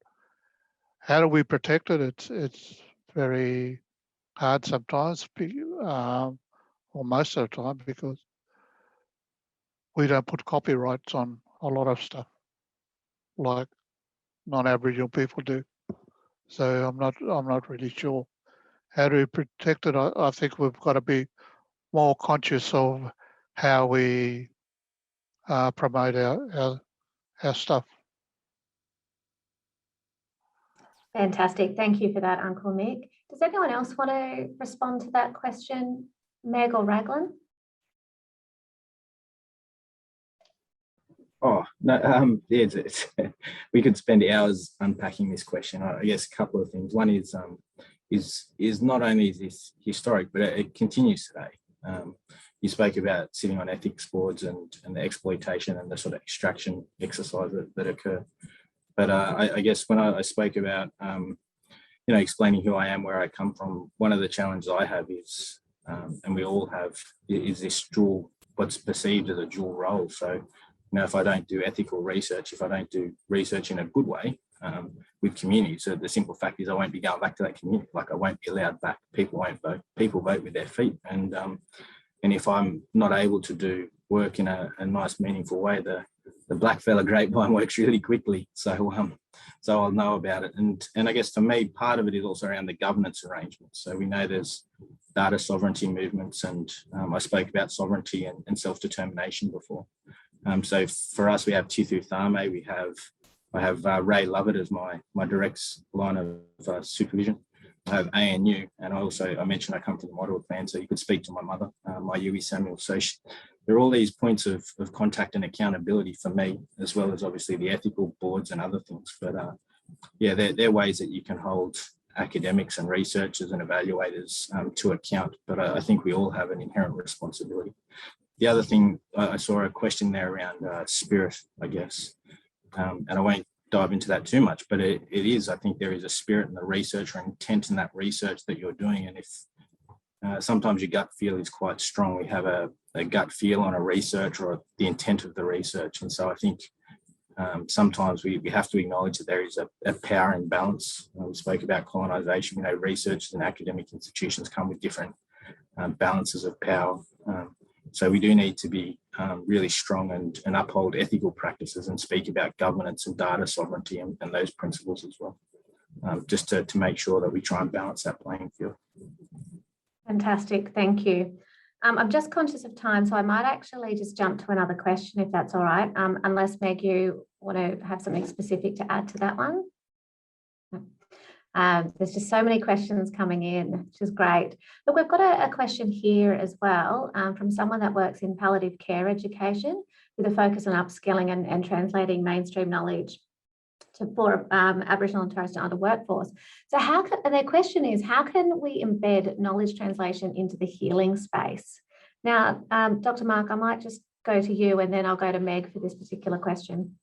How do we protect it? It's very hard sometimes, or most of the time, because we don't put copyrights on a lot of stuff like non-Aboriginal people do. So I'm not really sure how do we protect it? I think we've got to be more conscious of how we promote our stuff. Fantastic. Thank you for that, Uncle Mick. Does anyone else want to respond to that question, Meg or Raglan? Oh, no, yeah, we could spend hours unpacking this question. I guess a couple of things. One is not only is this historic, but it continues today. You spoke about sitting on ethics boards and the exploitation and the sort of extraction exercises that occur. But I guess when I spoke about, explaining who I am, where I come from, one of the challenges I have is, and we all have, is this dual, what's perceived as a dual role. So, if I don't do ethical research, if I don't do research in a good way with communities, so the simple fact is I won't be going back to that community. Like I won't be allowed back. People won't vote. People vote with their feet. And if I'm not able to do work in a nice, meaningful way, the black fella grapevine works really quickly. So I'll know about it. And I guess for me, part of it is also around the governance arrangements. So we know there's data sovereignty movements, and I spoke about sovereignty and self-determination before. So for us, we have Tithu Thame, I have Ray Lovett as my direct line of supervision. I have ANU, and I mentioned I come from the Modewa clan, so you could speak to my mother, my Yui Samuel. So there are all these points of contact and accountability for me, as well as obviously the ethical boards and other things. But they're ways that you can hold academics and researchers and evaluators to account. But I think we all have an inherent responsibility. The other thing, I saw a question there around spirit, I guess, and I won't dive into that too much, but it is, I think there is a spirit in the research or intent in that research that you're doing. And if sometimes your gut feel is quite strong, we have a gut feel on a research or the intent of the research. And so I think sometimes we have to acknowledge that there is a power imbalance. We spoke about colonisation. Researchers and academic institutions come with different balances of power. So we do need to be really strong and uphold ethical practices and speak about governance and data sovereignty and those principles as well, just to make sure that we try and balance that playing field. Fantastic, thank you. I'm just conscious of time, so I might actually just jump to another question if that's all right, unless Meg, you want to have something specific to add to that one. There's just so many questions coming in, which is great. Look, we've got a question here as well from someone that works in palliative care with a focus on upskilling and translating mainstream knowledge for Aboriginal and Torres Strait Islander workforce. So and their question is, how can we embed knowledge translation into the healing space? Now, Dr. Mark, I might just go to you and then I'll go to Meg for this particular question.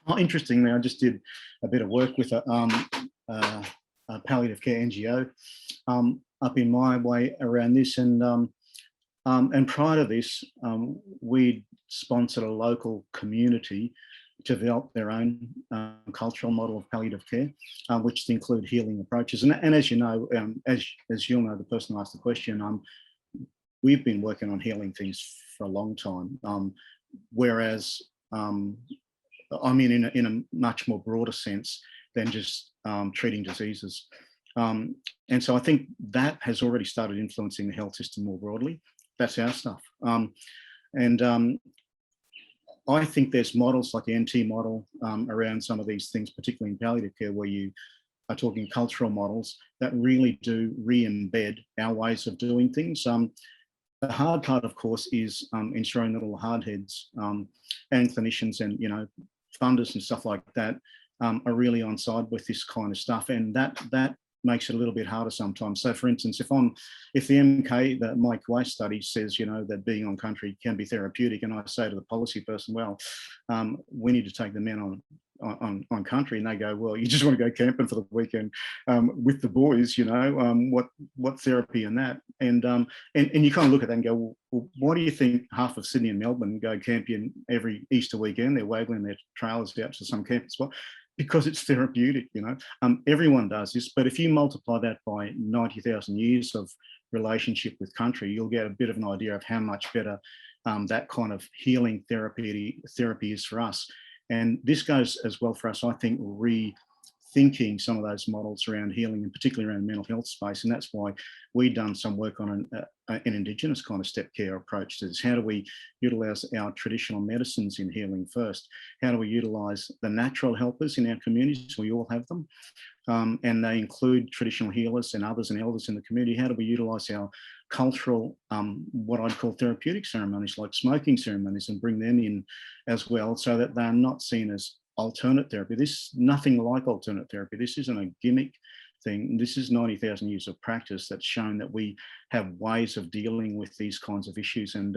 Oh, interestingly, I just did a bit of work with a palliative care NGO up in my way around this, and prior to this, we sponsored a local community to develop their own cultural model of palliative care, which include healing approaches. And as you know, as you'll know, the person who asked the question, we've been working on healing things for a long time, whereas I mean in a much more broader sense than just treating diseases. And so I think that has already started influencing the health system more broadly. That's our stuff. I think there's models like the NT model around some of these things, particularly in palliative care, where you are talking cultural models that really do re-embed our ways of doing things. The hard part, of course, is ensuring that all the hardheads and clinicians and funders and stuff like that are really on side with this kind of stuff, and that makes it a little bit harder sometimes. So, for instance, if the MK, the Mike Weiss study says, that being on country can be therapeutic, and I say to the policy person, well, we need to take the men on country, and they go, well, you just want to go camping for the weekend with the boys, what therapy in that? And you kind of look at that and go, well, why do you think half of Sydney and Melbourne go camping every Easter weekend? They're waggling their trailers out to some camping spot. Because it's therapeutic, everyone does this, but if you multiply that by 90,000 years of relationship with country, you'll get a bit of an idea of how much better that kind of healing therapy is for us. And this goes as well for us, I think, rethinking some of those models around healing, and particularly around mental health space. And that's why we've done some work on an Indigenous kind of step care approach to this. How do we utilise our traditional medicines in healing first? How do we utilise the natural helpers in our communities? We all have them. And they include traditional healers and others and elders in the community. How do we utilise our cultural, what I'd call therapeutic ceremonies, like smoking ceremonies, and bring them in as well, so that they're not seen as alternate therapy? This is nothing like alternate therapy. This isn't a gimmick thing. This is 90,000 years of practice that's shown that we have ways of dealing with these kinds of issues. And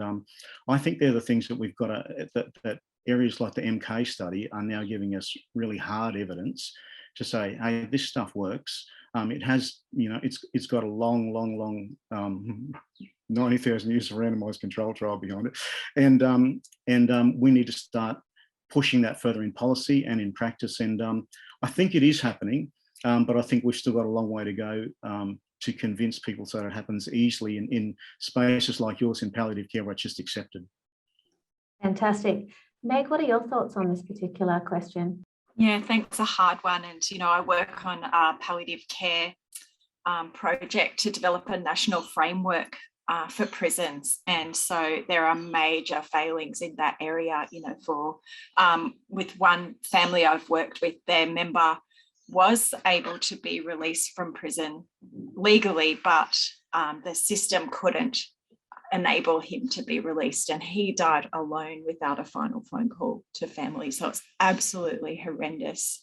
I think they're the things that we've got to, that areas like the MK study are now giving us really hard evidence to say, hey, this stuff works. It has, it's got a long 90,000 years of randomized control trial behind it. And we need to start pushing that further in policy and in practice. And I think it is happening, but I think we've still got a long way to go to convince people so that it happens easily in spaces like yours in palliative care, where it's just accepted. Fantastic. Meg, what are your thoughts on this particular question? Yeah, thanks. A hard one. And, I work on a palliative care project to develop a national framework for prisons. And so there are major failings in that area, with one family I've worked with, their member was able to be released from prison legally, but the system couldn't enable him to be released, and he died alone without a final phone call to family. So it's absolutely horrendous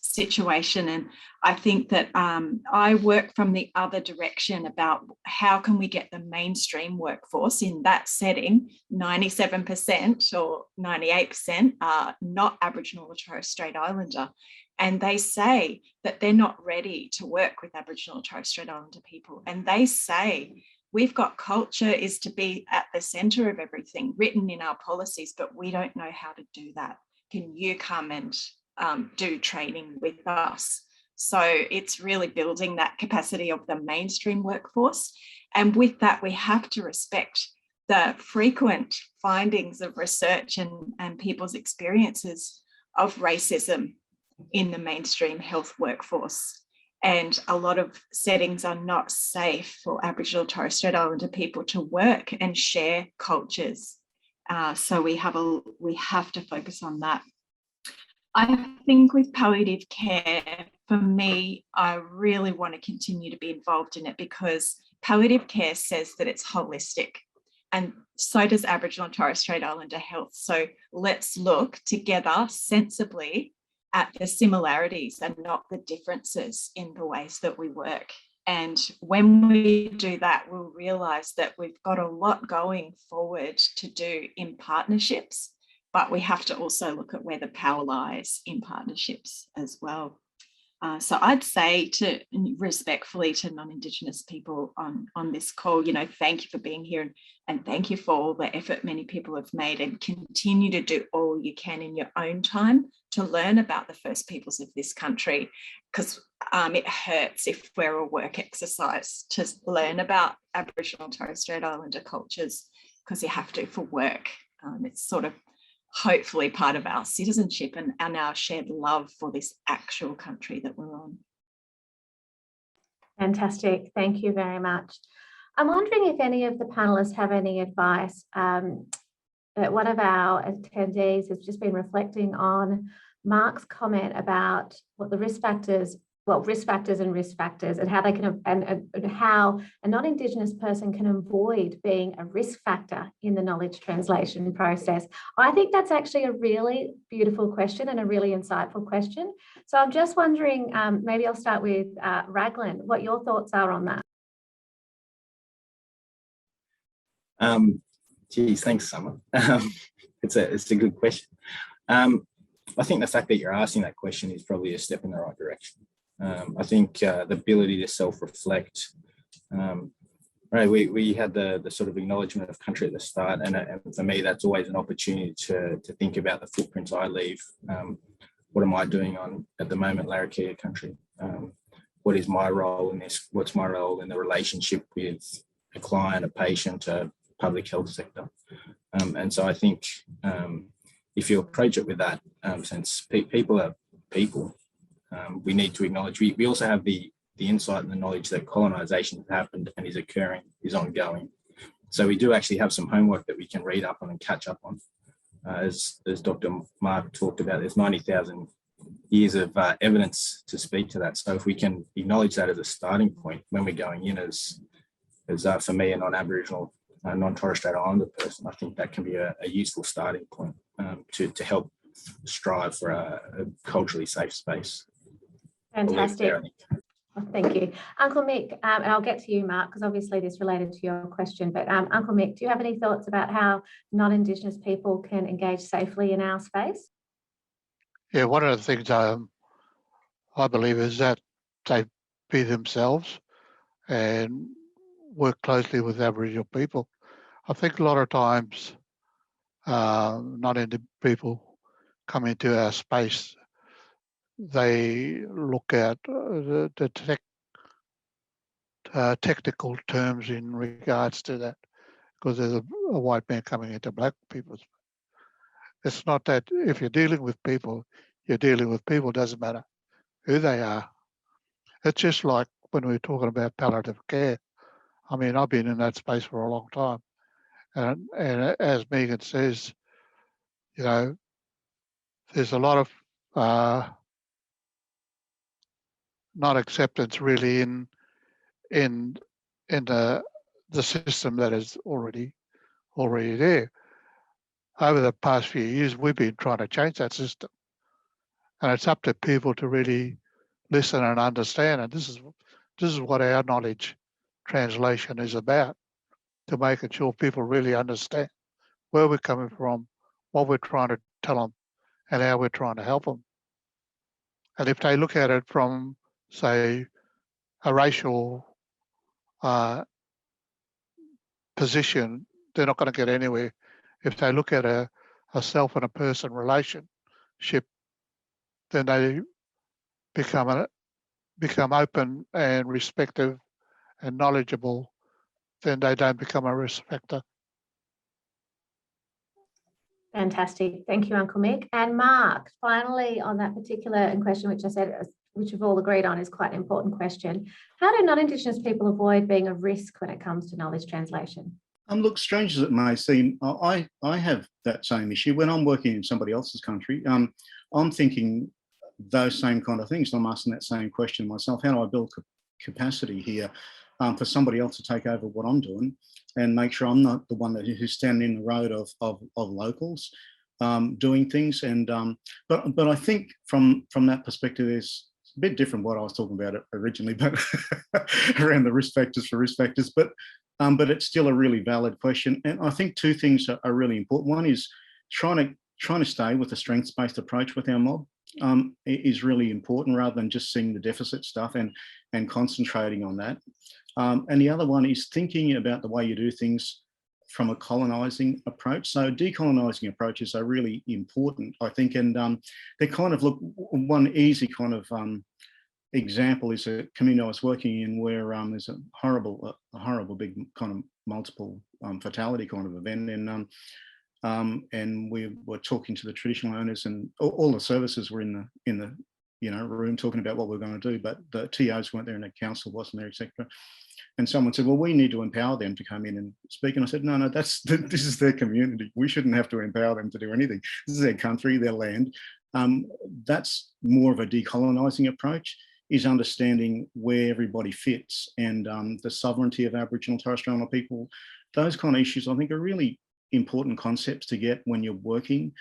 situation. And I think that I work from the other direction about how can we get the mainstream workforce in that setting. 97% or 98% are not Aboriginal or Torres Strait Islander, and they say that they're not ready to work with Aboriginal or Torres Strait Islander people. And they say, we've got culture is to be at the centre of everything written in our policies, but we don't know how to do that. Can you come and do training with us? So it's really building that capacity of the mainstream workforce. And with that, we have to respect the frequent findings of research and people's experiences of racism in the mainstream health workforce. And a lot of settings are not safe for Aboriginal Torres Strait Islander people to work and share cultures. So we have to focus on that. I think with palliative care, for me, I really want to continue to be involved in it, because palliative care says that it's holistic, and so does Aboriginal and Torres Strait Islander health. So let's look together sensibly at the similarities and not the differences in the ways that we work. And when we do that, we'll realise that we've got a lot going forward to do in partnerships, but we have to also look at where the power lies in partnerships as well. So I'd say respectfully to non-Indigenous people on this call, thank you for being here, and thank you for all the effort many people have made, and continue to do all you can in your own time to learn about the First Peoples of this country, because it hurts if we're a work exercise to learn about Aboriginal and Torres Strait Islander cultures, because you have to for work. It's sort of hopefully part of our citizenship and our shared love for this actual country that we're on. Fantastic. Thank you very much. I'm wondering if any of the panelists have any advice. One of our attendees has just been reflecting on Mark's comment about what the risk factors and how they can and how a non-Indigenous person can avoid being a risk factor in the knowledge translation process. I think that's actually a really beautiful question and a really insightful question. So I'm just wondering, maybe I'll start with Raglan, what your thoughts are on that. Geez, thanks, Summer. It's a good question. I think the fact that you're asking that question is probably a step in the right direction. I think the ability to self-reflect, right, we had the sort of acknowledgement of country at the start, and for me that's always an opportunity to think about the footprints I leave. What am I doing at the moment Larrakia country? What is my role in this? What's my role in the relationship with a client, a patient, a public health sector? And so I think if you approach it with that sense, people are people. we need to acknowledge. We also have the insight and the knowledge that colonisation has happened and is occurring, is ongoing. So we do actually have some homework that we can read up on and catch up on. As Dr. Mark talked about, there's 90,000 years of evidence to speak to that. So if we can acknowledge that as a starting point when we're going in as for me, a non-Aboriginal, non-Torres Strait Islander person, I think that can be a useful starting point to help strive for a culturally safe space. Fantastic. Thank you. Uncle Mick, and I'll get to you, Mark, because obviously this related to your question, but Uncle Mick, do you have any thoughts about how non-Indigenous people can engage safely in our space? Yeah, one of the things I believe is that they be themselves and work closely with Aboriginal people. I think a lot of times non-Indigenous people come into our space, they look at the technical terms in regards to that, because there's a white man coming into black people's. It's not that if you're dealing with people, you're dealing with people, doesn't matter who they are. It's just like when we're talking about palliative care. I mean, I've been in that space for a long time. And as Megan says, you know, there's a lot of non-acceptance really in the system that is already there. Over the past few years, we've been trying to change that system, and it's up to people to really listen and understand. And this is what our knowledge translation is about, to making sure people really understand where we're coming from, what we're trying to tell them, and how we're trying to help them. And if they look at it from, say, a racial position, they're not going to get anywhere. If they look at a self and a person relationship, then they become open and respective and knowledgeable, then they don't become a respecter. Fantastic. Thank you, Uncle Mick. And Mark, finally, on that particular question, which I said, which we've all agreed on is quite an important question. How do non-Indigenous people avoid being a risk when it comes to knowledge translation? Look, strange as it may seem, I have that same issue. When I'm working in somebody else's country, I'm thinking those same kind of things. I'm asking that same question myself. How do I build capacity here for somebody else to take over what I'm doing and make sure I'm not the one who's standing in the road of locals doing things? And but I think from that perspective, it's a bit different what I was talking about originally, but around the risk factors for risk factors. But it's still a really valid question. And I think two things are really important. One is trying to stay with a strengths-based approach with our mob is really important, rather than just seeing the deficit stuff and concentrating on that. And the other one is thinking about the way you do things from a colonising approach. So decolonising approaches are really important, I think, and they kind of look, one easy kind of example is a community I was working in where there's a horrible big kind of multiple fatality kind of event, and we were talking to the traditional owners, and all the services were in the room talking about what we're going to do, but the TOs weren't there and the council wasn't there, etc. And someone said, well, we need to empower them to come in and speak. And I said, no, this is their community. We shouldn't have to empower them to do anything. This is their country, their land. That's more of a decolonising approach, is understanding where everybody fits, and the sovereignty of Aboriginal and Torres Strait Islander people. Those kind of issues, I think, are really important concepts to get when you're working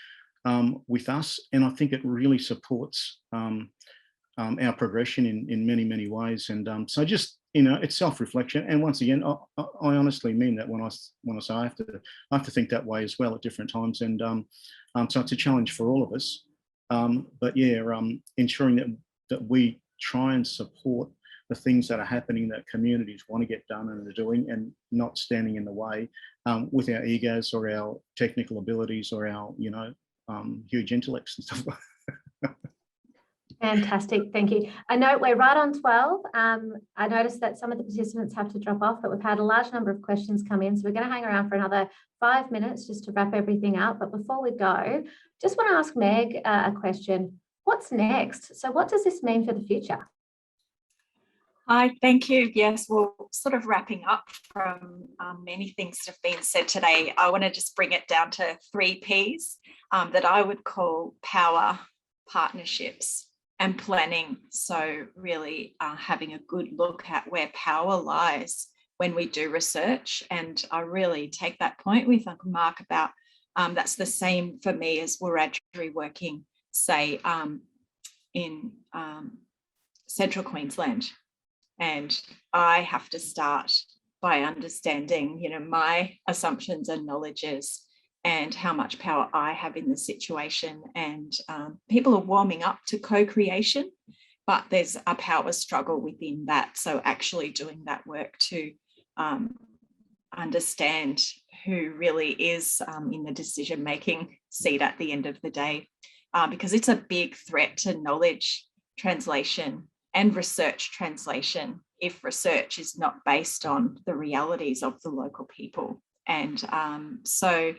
with us. And I think it really supports our progression in many, many ways. And so just, it's self-reflection. And once again, I honestly mean that when I say I have to think that way as well at different times. And so it's a challenge for all of us. But yeah, ensuring that we try and support the things that are happening that communities want to get done and are doing, and not standing in the way with our egos or our technical abilities or our, huge intellects and stuff like that. Fantastic, thank you. I note we're right on 12. I noticed that some of the participants have to drop off, but we've had a large number of questions come in, so we're going to hang around for another 5 minutes just to wrap everything up. But before we go, just want to ask Meg a question. what's next? So what does this mean for the future? Hi, thank you. Yes, well, sort of wrapping up from many things that have been said today, I want to just bring it down to 3 Ps that I would call power, partnerships, and planning. So really having a good look at where power lies when we do research. And I really take that point with Uncle Mark about that's the same for me as Wiradjuri working, say, in Central Queensland. And I have to start by understanding, you know, my assumptions and knowledges and how much power I have in the situation. And people are warming up to co-creation, but there's a power struggle within that. So actually doing that work to understand who really is in the decision-making seat at the end of the day, because it's a big threat to knowledge translation and research translation if research is not based on the realities of the local people. And so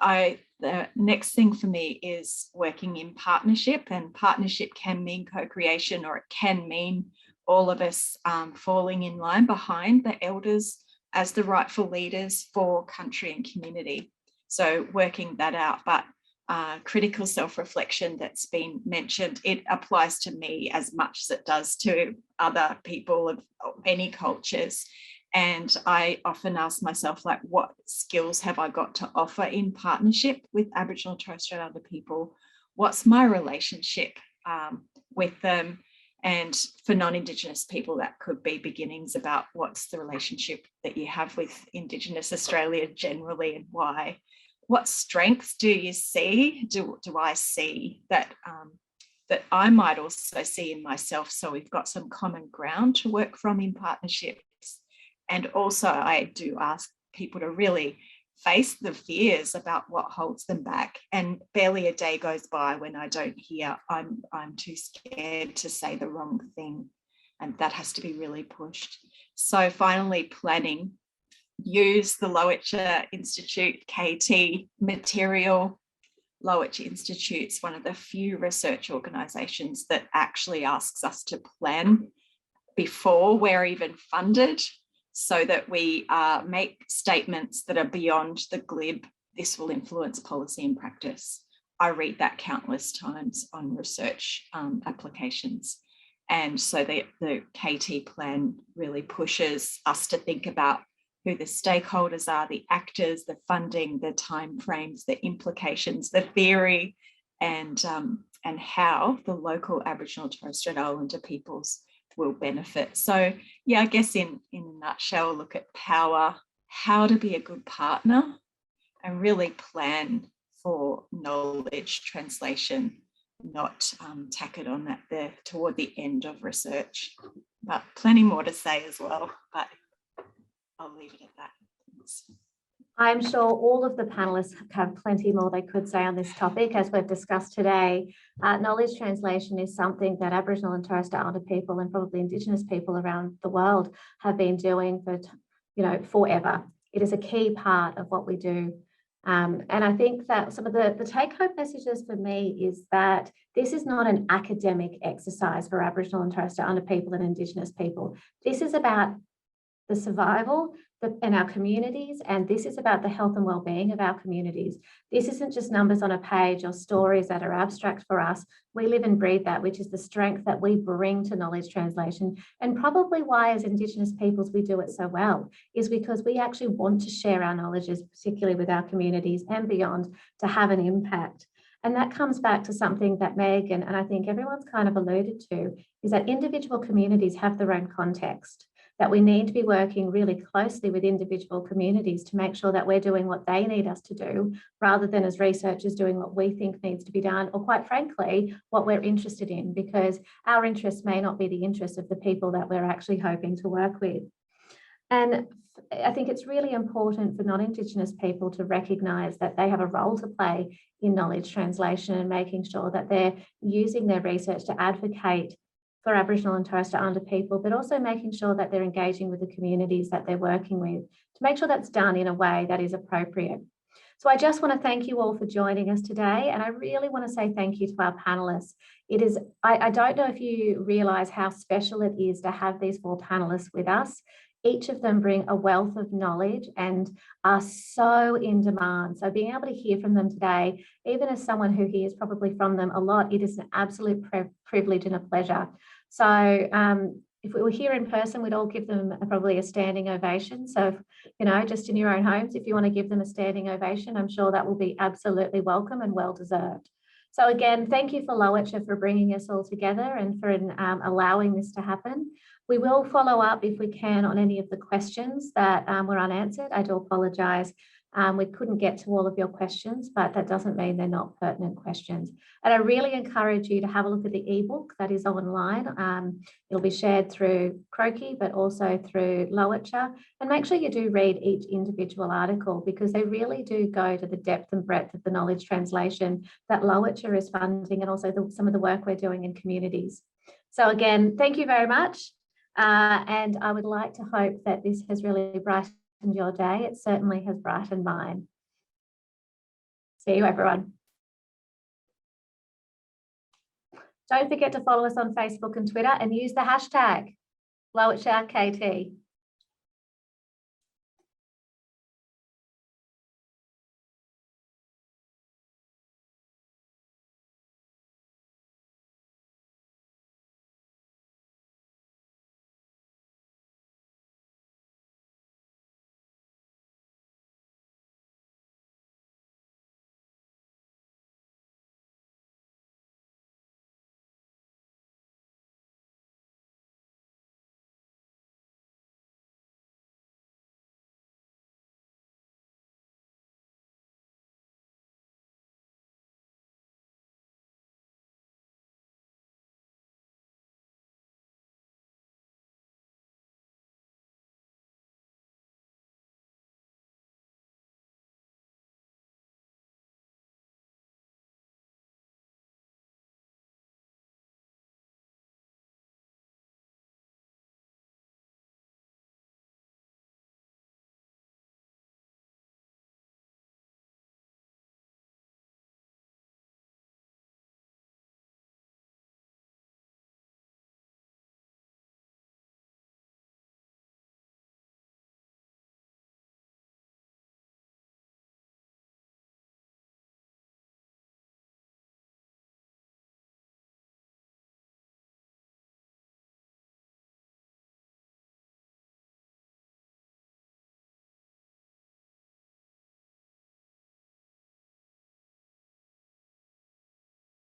the next thing for me is working in partnership, and partnership can mean co-creation, or it can mean all of us falling in line behind the elders as the rightful leaders for country and community. So working that out, but critical self-reflection that's been mentioned, it applies to me as much as it does to other people of any cultures. And I often ask myself, like, what skills have I got to offer in partnership with Aboriginal and Torres Strait Islander people? What's my relationship with them? And for non-Indigenous people, that could be beginnings about what's the relationship that you have with Indigenous Australia generally, and why. What strengths do you see? Do I see that that I might also see in myself? So we've got some common ground to work from in partnerships. And also I do ask people to really face the fears about what holds them back. And barely a day goes by when I don't hear I'm too scared to say the wrong thing. And that has to be really pushed. So finally, planning. Use the Lowitja Institute KT material. Lowitja Institute's one of the few research organisations that actually asks us to plan before we're even funded, so that we make statements that are beyond the glib, this will influence policy and practice. I read that countless times on research applications. And so the KT plan really pushes us to think about who the stakeholders are, the actors, the funding, the timeframes, the implications, the theory, and how the local Aboriginal and Torres Strait Islander peoples will benefit. So yeah, I guess in a nutshell, look at power, how to be a good partner, and really plan for knowledge translation, not tack it on toward the end of research. But plenty more to say as well, but I'll leave it at that. Thanks. I'm sure all of the panelists have plenty more they could say on this topic. As we've discussed today, knowledge translation is something that Aboriginal and Torres Strait Islander people, and probably Indigenous people around the world, have been doing for, forever. It is a key part of what we do. And I think that some of the take-home messages for me is that this is not an academic exercise for Aboriginal and Torres Strait Islander people and Indigenous people. This is about the survival in our communities, and this is about the health and well-being of our communities. This isn't just numbers on a page or stories that are abstract for us. We live and breathe that, which is the strength that we bring to knowledge translation, and probably why as Indigenous peoples we do it so well, is because we actually want to share our knowledges, particularly with our communities and beyond, to have an impact. And that comes back to something that Meg and I think everyone's kind of alluded to, is that individual communities have their own context, that we need to be working really closely with individual communities to make sure that we're doing what they need us to do, rather than as researchers doing what we think needs to be done, or quite frankly, what we're interested in, because our interests may not be the interests of the people that we're actually hoping to work with. And I think it's really important for non-Indigenous people to recognise that they have a role to play in knowledge translation and making sure that they're using their research to advocate for Aboriginal and Torres Strait Islander people, but also making sure that they're engaging with the communities that they're working with, to make sure that's done in a way that is appropriate. So I just want to thank you all for joining us today. And I really want to say thank you to our panellists. It is, I don't know if you realize how special it is to have these 4 panelists with us. Each of them bring a wealth of knowledge and are so in demand. So being able to hear from them today, even as someone who hears probably from them a lot, it is an absolute privilege and a pleasure. So if we were here in person, we'd all give them probably a standing ovation. So, you know, just in your own homes, if you want to give them a standing ovation, I'm sure that will be absolutely welcome and well deserved. So again, thank you for Lowitja for bringing us all together and for allowing this to happen. We will follow up if we can on any of the questions that were unanswered. I do apologise. We couldn't get to all of your questions, but that doesn't mean they're not pertinent questions. And I really encourage you to have a look at the ebook that is online. It'll be shared through Croakey, but also through Lowitja. And make sure you do read each individual article, because they really do go to the depth and breadth of the knowledge translation that Lowitja is funding, and also some of the work we're doing in communities. So again, thank you very much. And I would like to hope that this has really brightened your day. It certainly has brightened mine. See you, everyone. Don't forget to follow us on Facebook and Twitter and use the hashtag #LowitjaKT.